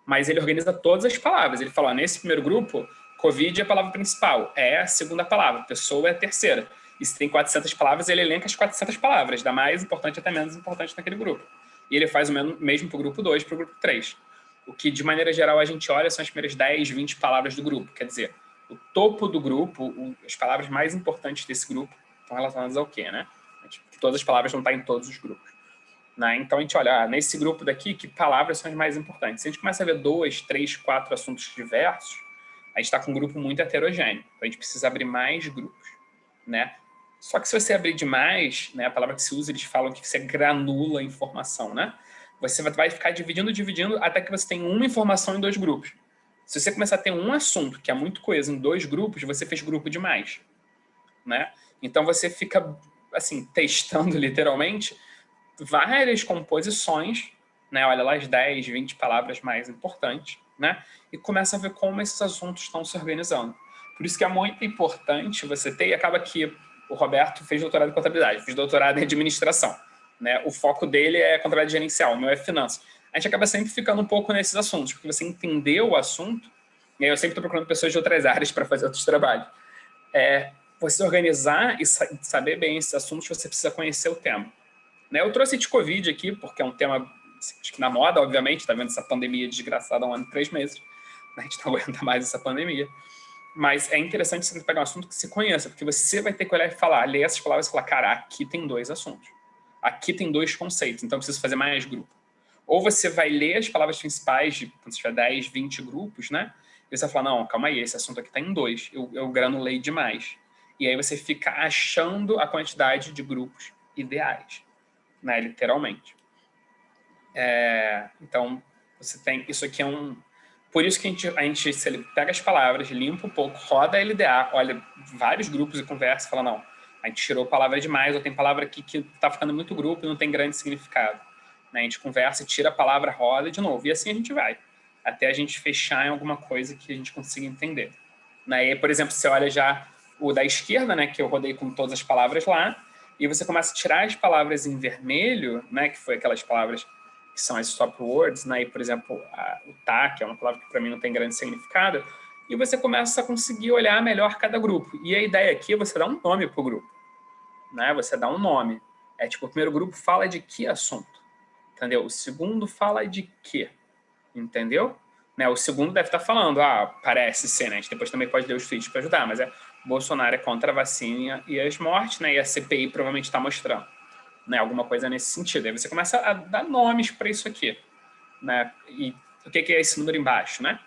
mas ele organiza todas as palavras. Ele fala, nesse primeiro grupo, Covid é a palavra principal, é a segunda palavra, pessoa é a terceira. E se tem 400 palavras, ele elenca as 400 palavras, da mais importante até menos importante naquele grupo. E ele faz o mesmo para o grupo 2 e para o grupo 3. O que, de maneira geral, a gente olha são as primeiras 10, 20 palavras do grupo. Quer dizer, o topo do grupo, as palavras mais importantes desse grupo estão relacionadas ao quê, né? Todas as palavras vão estar em todos os grupos. Né? Então, a gente olha, nesse grupo daqui, que palavras são as mais importantes? Se a gente começa a ver 2, 3, 4 assuntos diversos, a gente está com um grupo muito heterogêneo. Então, a gente precisa abrir mais grupos. Né? Só que se você abrir demais, né, a palavra que se usa, eles falam que você granula a informação, né? Você vai ficar dividindo, até que você tem uma informação em 2 grupos. Se você começar a ter um assunto que é muito coisa em 2 grupos, você fez grupo demais, né? Então você fica, assim, testando literalmente várias composições, né? Olha lá as 10, 20 palavras mais importantes, né? E começa a ver como esses assuntos estão se organizando. Por isso que é muito importante você ter, e acaba que o Roberto fez doutorado em contabilidade, fiz doutorado em administração. Né? O foco dele é contabilidade gerencial, o meu é finanças. A gente acaba sempre ficando um pouco nesses assuntos, porque você entendeu o assunto, e aí eu sempre estou procurando pessoas de outras áreas para fazer outros trabalhos. Você organizar e saber bem esses assuntos, você precisa conhecer o tema. Né? Eu trouxe de Covid aqui, porque é um tema acho que na moda, obviamente, está vendo essa pandemia desgraçada há 1 ano e 3 meses. A gente não aguenta mais essa pandemia. Mas é interessante você pegar um assunto que você conheça, porque você vai ter que olhar e falar, ler essas palavras e falar, cara, aqui tem 2 assuntos. Aqui tem 2 conceitos, então eu preciso fazer mais grupo. Ou você vai ler as palavras principais de, quando você tiver 10, 20 grupos, né? E você vai falar, não, calma aí, esse assunto aqui está em 2, eu granulei demais. E aí você fica achando a quantidade de grupos ideais, né? Literalmente. Então, você tem... Isso aqui é um... Por isso que a gente se ele pega as palavras, limpa um pouco, roda a LDA, olha vários grupos e conversa e fala, não, a gente tirou palavra demais, ou tem palavra aqui que está ficando muito grupo e não tem grande significado. A gente conversa, tira a palavra, roda de novo. E assim a gente vai, até a gente fechar em alguma coisa que a gente consiga entender. E, por exemplo, você olha já o da esquerda, né, que eu rodei com todas as palavras lá, e você começa a tirar as palavras em vermelho, né, que foi aquelas palavras que são as stop words, né, e, por exemplo, o tá, que é uma palavra que para mim não tem grande significado, e você começa a conseguir olhar melhor cada grupo. E a ideia aqui é você dar um nome para o grupo. Né? Você dá um nome. É tipo, o primeiro grupo fala de que assunto? Entendeu? O segundo fala de quê? Entendeu? Né? O segundo deve estar falando, parece ser, né? A gente depois também pode ler os tweets para ajudar, mas Bolsonaro é contra a vacina e as mortes, né? E a CPI provavelmente está mostrando, né? Alguma coisa nesse sentido. Aí você começa a dar nomes para isso aqui, né? E o que é esse número embaixo, né?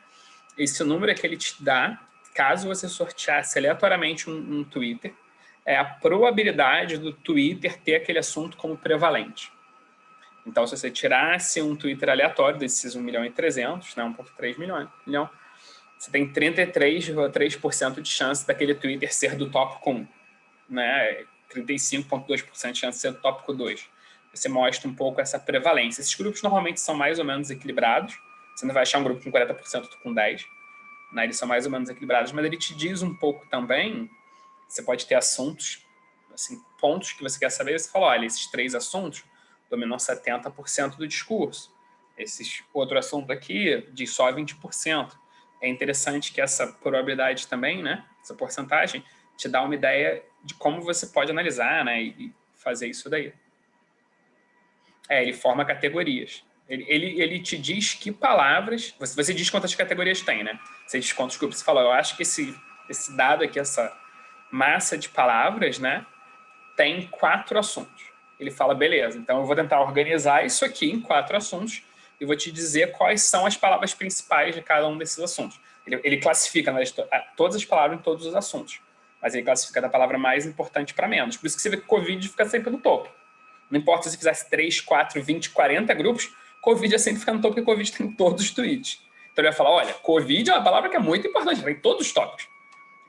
Esse número é que ele te dá, caso você sorteasse aleatoriamente um Twitter, é a probabilidade do Twitter ter aquele assunto como prevalente. Então, se você tirasse um Twitter aleatório desses 1.300.000, né, 1,3 milhão, você tem 33,3% de chance daquele Twitter ser do tópico 1, né? 35,2% de chance de ser do tópico 2. Você mostra um pouco essa prevalência. Esses grupos normalmente são mais ou menos equilibrados. Você não vai achar um grupo com 40%, outro com 10%. Né? Eles são mais ou menos equilibrados, mas ele te diz um pouco também. Você pode ter assuntos, assim, pontos que você quer saber. Você fala, olha, esses 3 assuntos dominam 70% do discurso. Esse outro assunto aqui diz só 20%. É interessante que essa probabilidade também, né, essa porcentagem, te dá uma ideia de como você pode analisar, né, e fazer isso daí. Ele forma categorias. Ele te diz que palavras... Você diz quantas categorias tem, né? Você diz quantos grupos. Você fala, eu acho que esse dado aqui, essa massa de palavras, né, tem 4 assuntos. Ele fala, beleza, então eu vou tentar organizar isso aqui em 4 assuntos e vou te dizer quais são as palavras principais de cada um desses assuntos. Ele classifica, né, todas as palavras em todos os assuntos, mas ele classifica da palavra mais importante para menos. Por isso que você vê que Covid fica sempre no topo. Não importa se você fizesse 3, 4, 20, 40 grupos, Covid é sempre ficar no topo, porque Covid tem todos os tweets. Então ele vai falar, olha, Covid é uma palavra que é muito importante, tem todos os tópicos.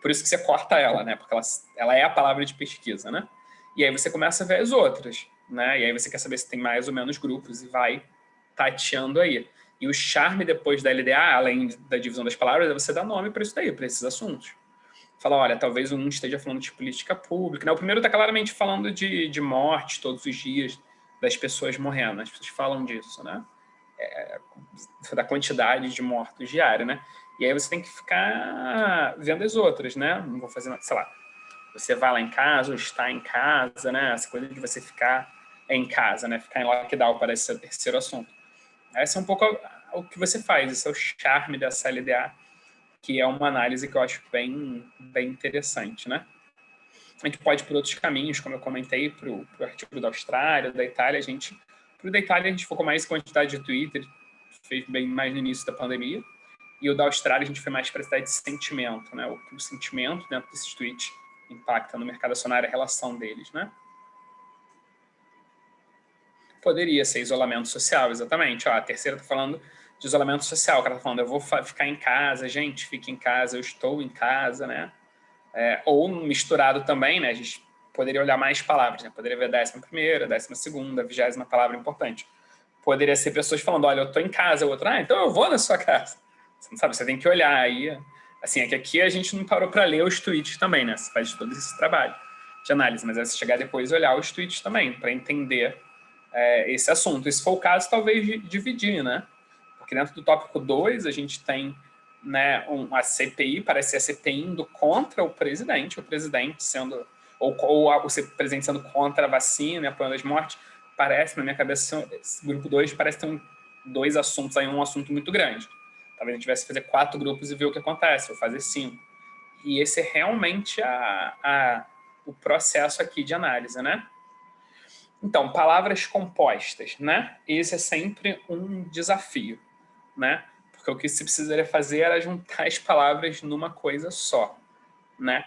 Por isso que você corta ela, né? Porque ela é a palavra de pesquisa, né? E aí você começa a ver as outras, né? E aí você quer saber se tem mais ou menos grupos e vai tateando aí. E o charme depois da LDA, além da divisão das palavras, é você dar nome para isso daí, para esses assuntos. Fala, olha, talvez um esteja falando de política pública, né? O primeiro está claramente falando de morte todos os dias, das pessoas morrendo. As pessoas falam disso, né? Da quantidade de mortos diária, né? E aí você tem que ficar vendo as outras, né? Não vou fazer, sei lá, você vai lá em casa ou está em casa, né? Essa coisa de você ficar em casa, né? Ficar em lockdown parece ser o terceiro assunto. Esse é um pouco o que você faz, esse é o charme dessa LDA, que é uma análise que eu acho bem interessante, né? A gente pode ir por outros caminhos, como eu comentei, para o artigo da Austrália, da Itália. Para o da Itália, a gente focou mais em quantidade de Twitter, fez bem mais no início da pandemia. E o da Austrália, a gente foi mais para a cidade de sentimento, né? O sentimento dentro desses tweets impacta no mercado acionário, a relação deles, né? Poderia ser isolamento social, exatamente. A terceira está falando de isolamento social. O cara está falando, eu vou ficar em casa, gente, fique em casa, eu estou em casa, né? Ou misturado também, né? A gente poderia olhar mais palavras, né? Poderia ver a 11ª, 12ª, 20ª palavra importante. Poderia ser pessoas falando, olha, eu estou em casa, o outro, então eu vou na sua casa. Você não sabe, você tem que olhar aí. Assim, é que aqui a gente não parou para ler os tweets também, né? Você faz todo esse trabalho de análise, mas é você chegar depois e olhar os tweets também, para entender esse assunto. E se for o caso, talvez dividir, né? Porque dentro do tópico 2, a gente tem, né, a CPI, parece ser a CPI indo contra o presidente sendo, ou o presidente sendo contra a vacina, apoiando as mortes. Parece, na minha cabeça, esse grupo 2 parece ter 2 assuntos aí, um assunto muito grande. Talvez a gente tivesse que fazer 4 grupos e ver o que acontece, ou fazer 5. E esse é realmente o processo aqui de análise, né? Então, palavras compostas, né? Esse é sempre um desafio, né? Porque o que você precisaria fazer era juntar as palavras numa coisa só, né?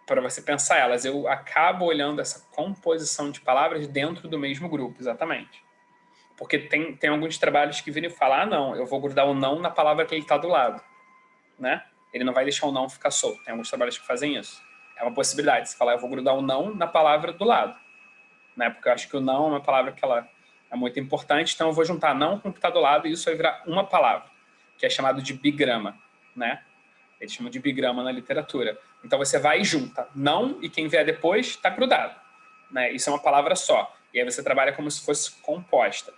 Para você pensar elas. Eu acabo olhando essa composição de palavras dentro do mesmo grupo, exatamente. Porque tem alguns trabalhos que viram e falam, ah, não, eu vou grudar o não na palavra que ele está do lado, né? Ele não vai deixar o não ficar solto. Tem alguns trabalhos que fazem isso. É uma possibilidade. Você falar, eu vou grudar o não na palavra do lado, né? Porque eu acho que o não é uma palavra que ela é muito importante, então eu vou juntar não com o que está do lado e isso vai virar uma palavra, que é chamado de bigrama, né? Eles chamam de bigrama na literatura. Então você vai e junta não e quem vier depois está grudado, né? Isso é uma palavra só. E aí você trabalha como se fosse composta.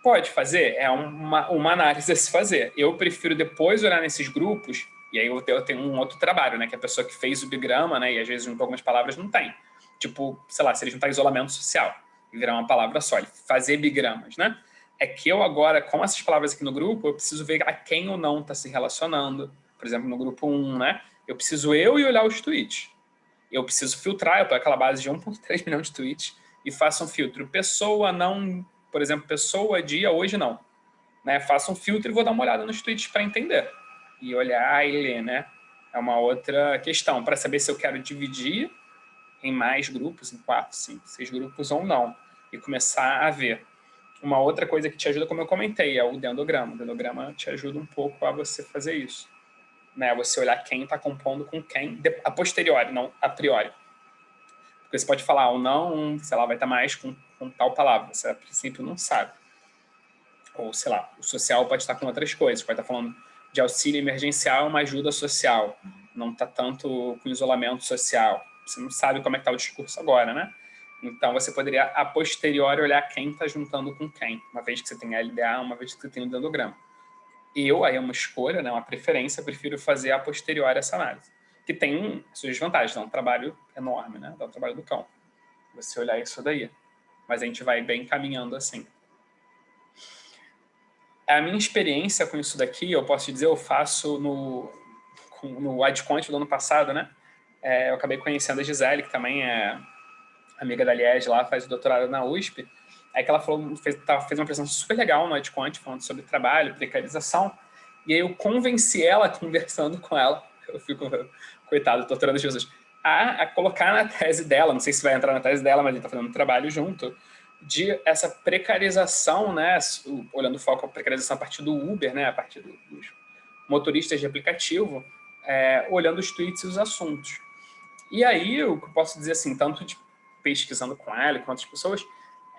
Pode fazer? É uma análise a se fazer. Eu prefiro depois olhar nesses grupos, e aí eu tenho um outro trabalho, né? Que a pessoa que fez o bigrama, né? E às vezes juntou algumas palavras, não tem. Tipo, sei lá, se ele juntar isolamento social e virar uma palavra só, ele fazer bigramas, né? É que eu agora, com essas palavras aqui no grupo, eu preciso ver a quem ou não está se relacionando. Por exemplo, no grupo 1, né? Eu preciso ir olhar os tweets. Eu preciso filtrar, eu estou aquela base de 1,3 milhão de tweets e faço um filtro. Pessoa não, por exemplo, pessoa, dia, hoje não. Né? Faço um filtro e vou dar uma olhada nos tweets para entender. E olhar e ler, né? É uma outra questão, para saber se eu quero dividir em mais grupos, em 4, 5, 6 grupos ou não. E começar a ver. Uma outra coisa que te ajuda, como eu comentei, é o dendograma. O dendograma te ajuda um pouco a você fazer isso. Né? Você olhar quem está compondo com quem, a posteriori, não a priori. Porque você pode falar, ou não, sei lá, vai estar mais com tal palavra. Você, a princípio, não sabe. Ou, sei lá, o social pode estar com outras coisas. Pode estar falando de auxílio emergencial, uma ajuda social. Não está tanto com isolamento social. Você não sabe como é que está o discurso agora, né? Então, você poderia, a posteriori, olhar quem está juntando com quem. Uma vez que você tem a LDA, uma vez que você tem o dendograma. Aí é uma escolha, né, uma preferência, eu prefiro fazer a posteriori essa análise. Que tem suas vantagens, dá um trabalho enorme, né? Dá um trabalho do cão. Você olhar isso daí. Mas a gente vai bem caminhando assim. A minha experiência com isso daqui, eu posso te dizer, eu faço no AdConf do ano passado, né? Eu acabei conhecendo a Gisele, que também é amiga da Liege lá, faz o doutorado na USP. Aí que ela falou, fez uma apresentação super legal no AdConf, falando sobre trabalho, precarização. E aí eu convenci ela, conversando com ela, eu fico, coitado, doutorando Jesus, a colocar na tese dela, não sei se vai entrar na tese dela, mas a gente está fazendo um trabalho junto, de essa precarização, né, olhando o foco a precarização a partir do Uber, né, a partir dos motoristas de aplicativo, olhando os tweets e os assuntos. E aí, o que eu posso dizer assim, tanto de pesquisando com ela e com outras pessoas,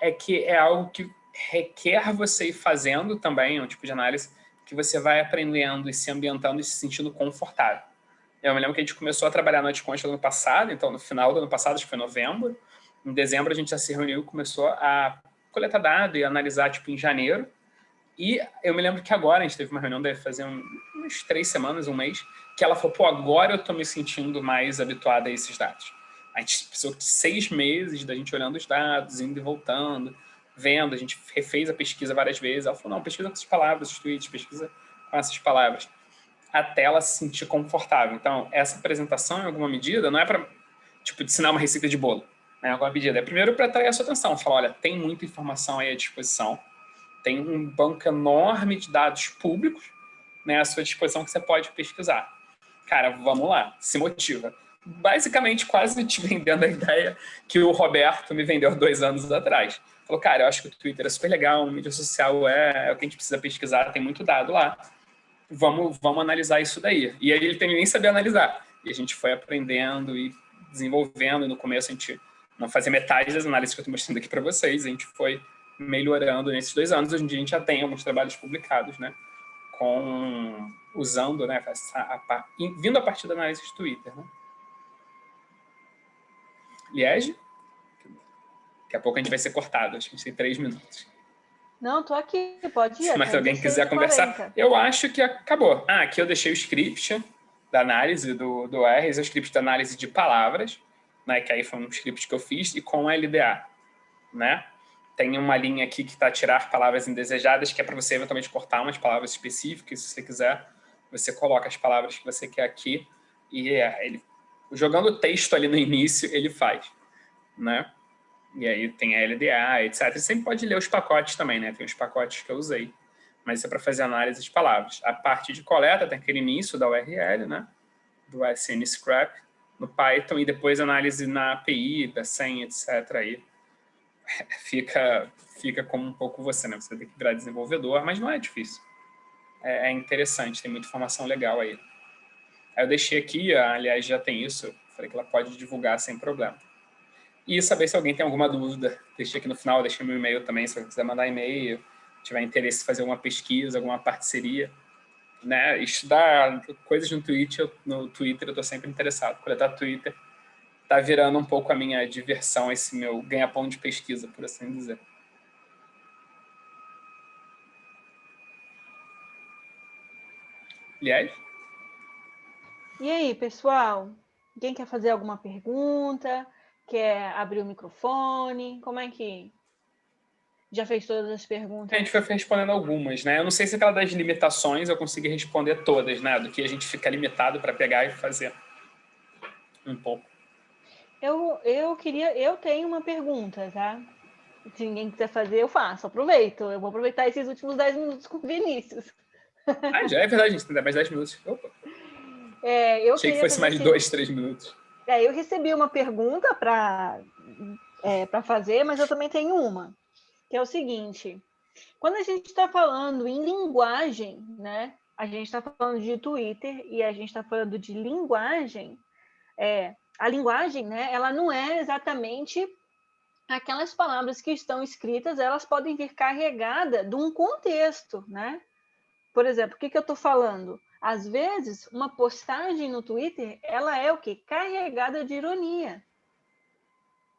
é que é algo que requer você ir fazendo também, um tipo de análise que você vai aprendendo e se ambientando e se sentindo confortável. Eu me lembro que a gente começou a trabalhar no AdConf no ano passado, então no final do ano passado, acho que foi novembro, em dezembro a gente já se reuniu e começou a coletar dados e analisar tipo em janeiro. E eu me lembro que agora a gente teve uma reunião, deve fazer umas 3 semanas, um mês, que ela falou, pô, agora eu estou me sentindo mais habituada a esses dados. A gente precisou de 6 meses da gente olhando os dados, indo e voltando, vendo, a gente refez a pesquisa várias vezes. Ela falou, não, pesquisa com essas palavras, os tweets, pesquisa com essas palavras, até ela se sentir confortável. Então, essa apresentação, em alguma medida, não é para, tipo, ensinar uma receita de bolo, né, em alguma medida. É primeiro para atrair a sua atenção, falar, olha, tem muita informação aí à disposição, tem um banco enorme de dados públicos, né, à sua disposição que você pode pesquisar. Cara, vamos lá, se motiva. Basicamente, quase te vendendo a ideia que o Roberto me vendeu 2 anos atrás. Falou, cara, eu acho que o Twitter é super legal, a mídia social é o que a gente precisa pesquisar, tem muito dado lá. Vamos analisar isso daí. E aí ele também nem sabia analisar. E a gente foi aprendendo e desenvolvendo. E no começo a gente não fazia metade das análises que eu estou mostrando aqui para vocês. A gente foi melhorando nesses 2 anos. Hoje em dia a gente já tem alguns trabalhos publicados, né? Usando, né? Vindo a partir da análise de Twitter, né? Liege? Daqui a pouco a gente vai ser cortado. Acho que a gente tem 3 minutos. Não, tô aqui, pode ir. Mas se alguém quiser conversar, eu acho que acabou. Aqui eu deixei o script da análise do R, o script da análise de palavras, né, que aí foi um script que eu fiz, e com LDA, né? Tem uma linha aqui que está tirar palavras indesejadas, que é para você eventualmente cortar umas palavras específicas, se você quiser, você coloca as palavras que você quer aqui, e ele, jogando o texto ali no início, ele faz, né? E aí tem a LDA, etc. Você sempre pode ler os pacotes também, né? Tem os pacotes que eu usei. Mas isso é para fazer análise de palavras. A parte de coleta tem aquele início da URL, né? Do SN Scrap, no Python, e depois análise na API, da senha, etc. Aí fica como um pouco você, né? Você tem que virar desenvolvedor, mas não é difícil. É interessante, tem muita informação legal aí. Aí eu deixei aqui, aliás, já tem isso, falei que ela pode divulgar sem problema. E saber se alguém tem alguma dúvida. Deixei aqui no final, deixei meu e-mail também, se você quiser mandar e-mail, tiver interesse em fazer alguma pesquisa, alguma parceria, né? Estudar coisas no Twitter eu estou sempre interessado. Coletar Twitter está virando um pouco a minha diversão, esse meu ganha-pão de pesquisa, por assim dizer. Aliás. E aí, pessoal? Quem quer fazer alguma pergunta? Quer abrir o microfone? Como é que... Já fez todas as perguntas? A gente foi respondendo algumas, né? Eu não sei se aquela das limitações eu consegui responder todas, né? Do que a gente fica limitado para pegar e fazer um pouco. Eu tenho uma pergunta, tá? Se ninguém quiser fazer, eu faço. Aproveito. Eu vou aproveitar esses últimos 10 minutos com o Vinícius. Ah, já é verdade, a gente tem mais 10 minutos. Opa. Achei que fosse mais 2, 3 minutos. Eu recebi uma pergunta para fazer, mas eu também tenho uma, que é o seguinte. Quando a gente está falando em linguagem, né? A gente está falando de Twitter e a gente está falando de linguagem. A linguagem, né? Ela não é exatamente aquelas palavras que estão escritas, elas podem vir carregadas de um contexto, né? Por exemplo, o que eu estou falando? Às vezes, uma postagem no Twitter, ela é o quê? Carregada de ironia,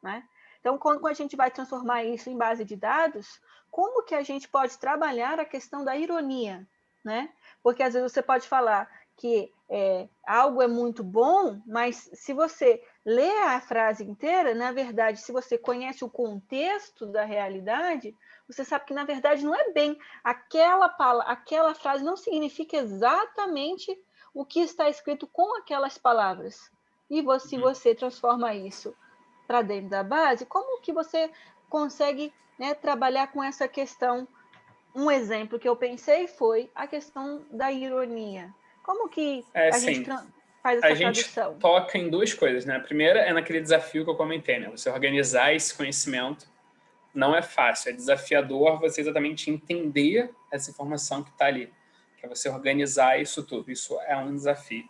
né? Então, quando a gente vai transformar isso em base de dados, como que a gente pode trabalhar a questão da ironia, né? Porque às vezes você pode falar que algo é muito bom, mas se você lê a frase inteira, na verdade, se você conhece o contexto da realidade, você sabe que, na verdade, não é bem aquela frase não significa exatamente o que está escrito com aquelas palavras. E se você transforma isso para dentro da base, como que você consegue, né, trabalhar com essa questão? Um exemplo que eu pensei foi a questão da ironia. Como que a gente faz essa tradução? A gente toca em duas coisas, né? A primeira é naquele desafio que eu comentei, né? Você organizar esse conhecimento não é fácil, é desafiador você exatamente entender essa informação que está ali, que é você organizar isso tudo. Isso é um desafio.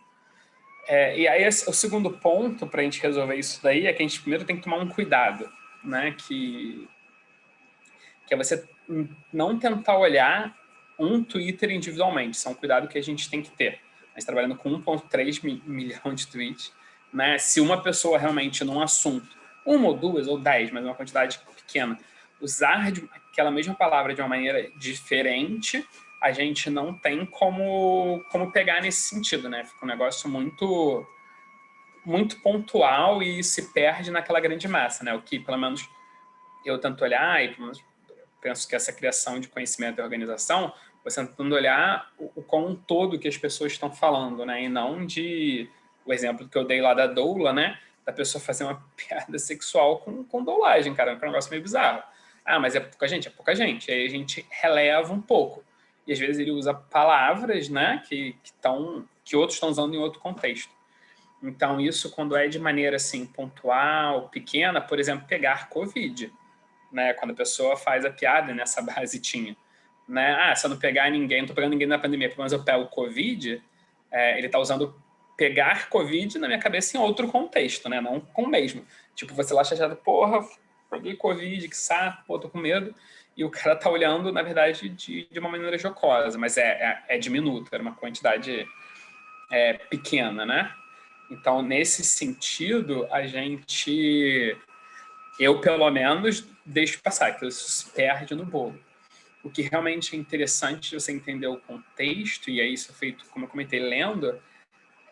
E aí, o segundo ponto para a gente resolver isso daí é que a gente primeiro tem que tomar um cuidado, né? Que é você não tentar olhar um Twitter individualmente. Isso é um cuidado que a gente tem que ter. Mas trabalhando com 1,3 milhão de tweets, né? Se uma pessoa realmente num assunto, uma ou duas ou 10, mas uma quantidade pequena, usar aquela mesma palavra de uma maneira diferente, a gente não tem como pegar nesse sentido, né? Fica um negócio muito, muito pontual e se perde naquela grande massa, né? O que, pelo menos, eu tento olhar, e pelo menos penso que essa criação de conhecimento e organização, você tentando olhar com um todo que as pessoas estão falando, né? E não o exemplo que eu dei lá da doula, né? Da pessoa fazer uma piada sexual com doulagem, cara, que é um negócio meio bizarro. Ah, mas é pouca gente? É pouca gente. Aí a gente releva um pouco. E às vezes ele usa palavras, né? Que outros estão usando em outro contexto. Então, isso quando é de maneira assim, pontual, pequena, por exemplo, pegar Covid, né? Quando a pessoa faz a piada nessa base tinha, né? Ah, se eu não pegar ninguém, não estou pegando ninguém na pandemia, pelo menos eu pego Covid, ele está usando pegar Covid na minha cabeça em outro contexto, né? Não com o mesmo. Tipo, você lá chateado, porra, peguei Covid, que saco, pô, tô com medo. E o cara tá olhando, na verdade, de uma maneira jocosa, mas é diminuto, era uma quantidade pequena, né? Então, nesse sentido, eu, pelo menos, deixo passar, que isso se perde no bolo. O que realmente é interessante você entender o contexto, e é isso feito, como eu comentei, lendo,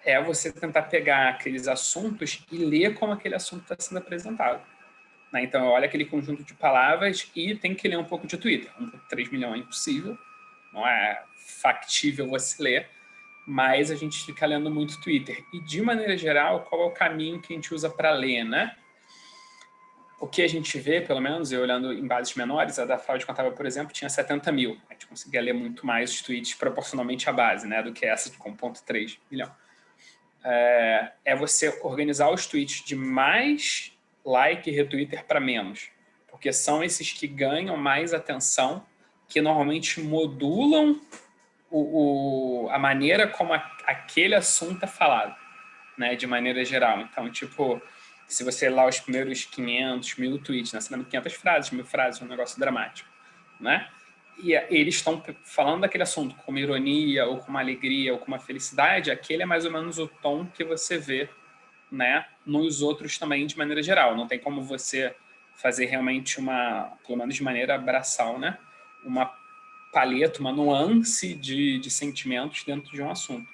é você tentar pegar aqueles assuntos e ler como aquele assunto está sendo apresentado. Né? Então, olha aquele conjunto de palavras e tem que ler um pouco de Twitter. 1,3 milhão é impossível, não é factível você ler, mas a gente fica lendo muito Twitter. E, de maneira geral, qual é o caminho que a gente usa para ler, né? o que a gente vê, pelo menos, eu olhando em bases menores, a da Fraude Contábil, por exemplo, tinha 70 mil. A gente conseguia ler muito mais os tweets proporcionalmente à base, né, do que essa com 1,3 milhão. É você organizar os tweets de mais like e retweeter para menos, porque são esses que ganham mais atenção, que normalmente modulam a maneira como aquele assunto é falado, né, de maneira geral. Então, tipo, se você lá os primeiros 500, 1.000 tweets, né, você lembra 500 frases, 1.000 frases, um negócio dramático, né? E eles estão falando daquele assunto com uma ironia, ou com uma alegria, ou com uma felicidade, aquele é mais ou menos o tom que você vê, né, nos outros também, de maneira geral. Não tem como você fazer realmente pelo menos de maneira braçal, né, uma paleta, uma nuance de sentimentos dentro de um assunto.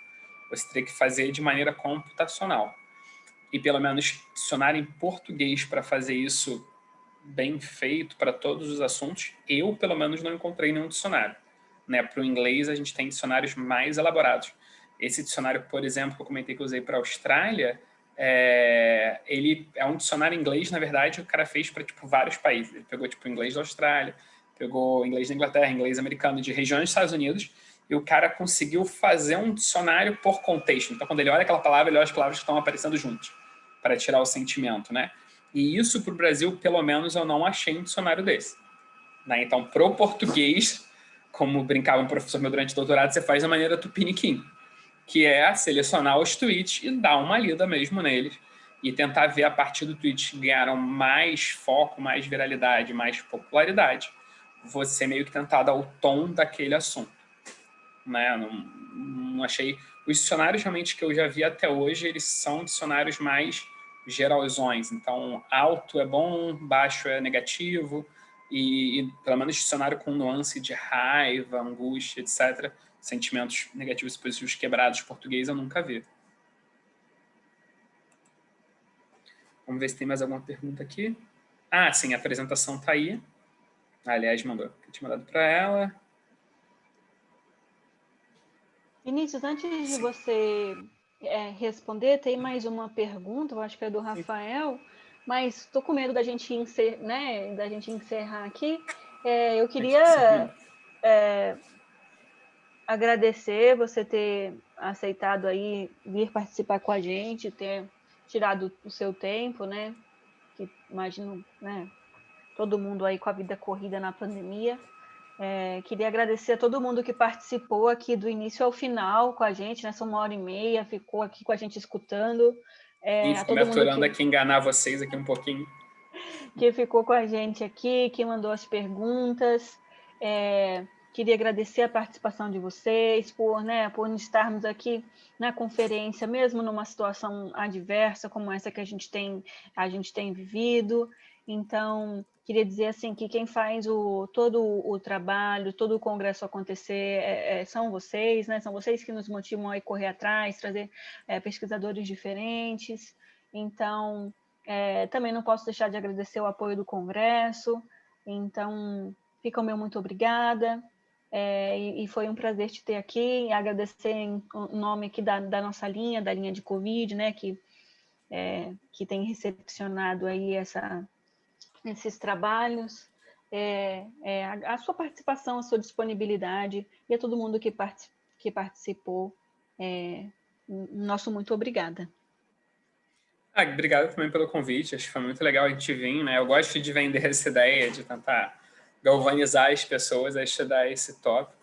Você teria que fazer de maneira computacional. E pelo menos dicionário em português para fazer isso bem feito para todos os assuntos, eu pelo menos não encontrei nenhum dicionário. Né? Para o inglês a gente tem dicionários mais elaborados. Esse dicionário, por exemplo, que eu comentei que eu usei para a Austrália, ele é um dicionário em inglês, na verdade, o cara fez para tipo, vários países. Ele pegou tipo, inglês da Austrália, pegou inglês da Inglaterra, inglês americano, de regiões dos Estados Unidos, e o cara conseguiu fazer um dicionário por contexto. Então, quando ele olha aquela palavra, ele olha as palavras que estão aparecendo juntos, para tirar o sentimento, né? E isso, para o Brasil, pelo menos, eu não achei um dicionário desse. Né? Então, para o português, como brincava um professor meu durante o doutorado, você faz da maneira tupiniquim, que é selecionar os tweets e dar uma lida mesmo neles, e tentar ver a partir do tweet que ganharam mais foco, mais viralidade, mais popularidade, você meio que tentar dar o tom daquele assunto. Né? Não achei... Os dicionários realmente que eu já vi até hoje, eles são dicionários mais geralzões. Então, alto é bom, baixo é negativo, e pelo menos dicionário com nuance de raiva, angústia, etc., sentimentos negativos e positivos quebrados português, eu nunca vi. Vamos ver se tem mais alguma pergunta aqui. Ah, sim, a apresentação está aí. Aliás, eu tinha mandado para ela. Vinícius, antes de você responder, tem mais uma pergunta, eu acho que é do Rafael, mas estou com medo da gente encerrar aqui. Eu queria agradecer você ter aceitado aí vir participar com a gente, ter tirado o seu tempo, né? Que imagino, né? Todo mundo aí com a vida corrida na pandemia. Queria agradecer a todo mundo que participou aqui do início ao final com a gente, nessa 1h30, ficou aqui com a gente escutando. Ficou me aturando aqui, enganar vocês aqui um pouquinho. Que ficou com a gente aqui, que mandou as perguntas. Queria agradecer a participação de vocês por estarmos aqui na conferência, mesmo numa situação adversa como essa que a gente tem vivido. Então, queria dizer assim que quem faz todo o trabalho, todo o congresso acontecer são vocês, né? São vocês que nos motivam a correr atrás, trazer pesquisadores diferentes. Então, também não posso deixar de agradecer o apoio do congresso. Então, fica o meu muito obrigada. E foi um prazer te ter aqui, agradecer em nome aqui da nossa linha, da linha de Covid, né, que tem recepcionado aí esses trabalhos, a sua participação, a sua disponibilidade, e a todo mundo que participou, nosso muito obrigada. Obrigado também pelo convite, acho que foi muito legal a gente vir, né? Eu gosto de vender essa ideia, de tentar galvanizar as pessoas a estudar esse tópico.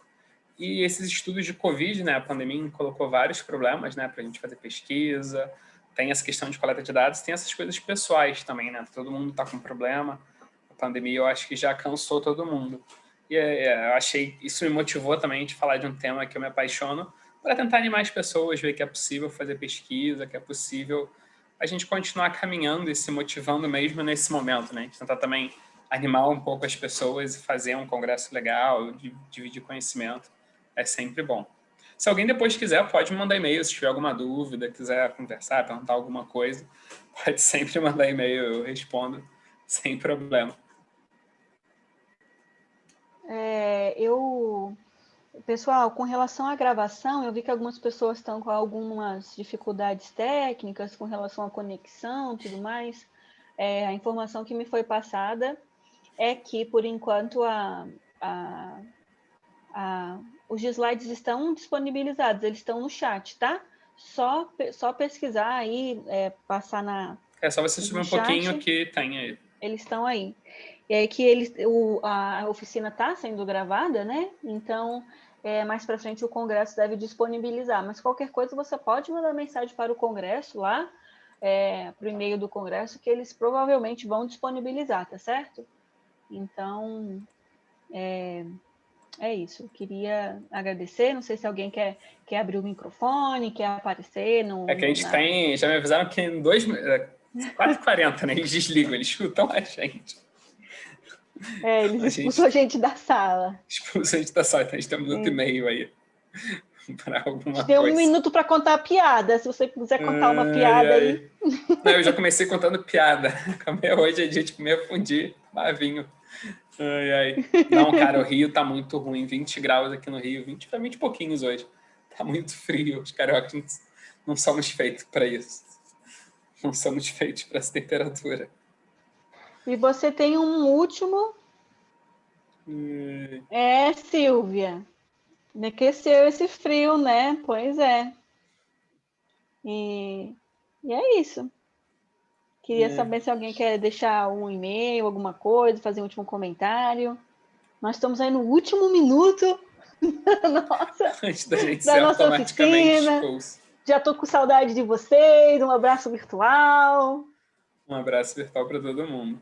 E esses estudos de Covid, né? A pandemia colocou vários problemas, né? Para a gente fazer pesquisa, tem essa questão de coleta de dados, tem essas coisas pessoais também, né? Todo mundo está com problema. A pandemia, eu acho que já cansou todo mundo. E eu achei, isso me motivou também de falar de um tema que eu me apaixono, para tentar animar as pessoas, ver que é possível fazer pesquisa, que é possível a gente continuar caminhando e se motivando mesmo nesse momento, né? A gente tentar também animar um pouco as pessoas e fazer um congresso legal, dividir conhecimento, é sempre bom. Se alguém depois quiser, pode me mandar e-mail, se tiver alguma dúvida, quiser conversar, perguntar alguma coisa, pode sempre mandar e-mail, eu respondo sem problema. Pessoal, com relação à gravação, eu vi que algumas pessoas estão com algumas dificuldades técnicas com relação à conexão e tudo mais. a informação que me foi passada é que, por enquanto, os slides estão disponibilizados, eles estão no chat, tá? Só pesquisar aí, passar na... É só você subir um pouquinho que tem aí. Eles estão aí. E aí que a oficina está sendo gravada, né? Então, mais para frente o Congresso deve disponibilizar. Mas qualquer coisa você pode mandar mensagem para o Congresso lá, para o e-mail do Congresso, que eles provavelmente vão disponibilizar, tá certo? Então, é isso. Eu queria agradecer. Não sei se alguém quer abrir o microfone, quer aparecer no... É que a gente tem... Já me avisaram que em 4h40, né? Eles desligam, eles chutam a gente. Eles expulsam a gente da sala. Expulsam a gente da sala, então a gente tem 1 minuto e meio aí. Para alguma coisa. Tem 1 minuto para contar a piada, se você quiser contar uma piada aí. Não, eu já comecei contando piada. Hoje é dia de comer fundir, vinho. Não, cara, o Rio tá muito ruim. 20 graus aqui no Rio, 20 e pouquinhos hoje. Tá muito frio. Os cariocas não somos feitos para isso. Não somos feitos para essa temperatura. E você tem um último... Silvia. Aqueceu esse frio, né? Pois é. E é isso. Queria saber se alguém quer deixar um e-mail, alguma coisa, fazer um último comentário. Nós estamos aí no último minuto Antes da gente da ser nossa automaticamente oficina. expulso. Já estou com saudade de vocês. Um abraço virtual. Um abraço virtual para todo mundo.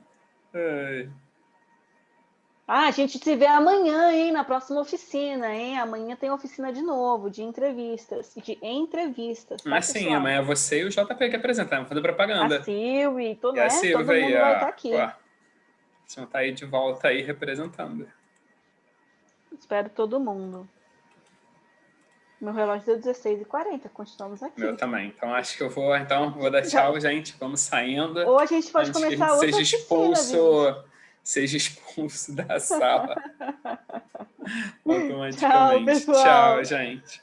A gente se vê amanhã, hein, na próxima oficina, hein? Amanhã tem oficina de novo, de entrevistas. Tá, mas sim, pessoal? amanhã você e o JP que apresentam, fazer propaganda. A Silvia, todo a Silvia mundo vai estar aqui. Vocês vão estar aí de volta aí representando. Espero todo mundo. Meu relógio deu 16h40, continuamos aqui. Meu também. Então acho que eu vou dar tchau, gente. Vamos saindo. Ou a gente pode começar outra oficina, seja expulso da sala automaticamente. Tchau, pessoal. Tchau, gente.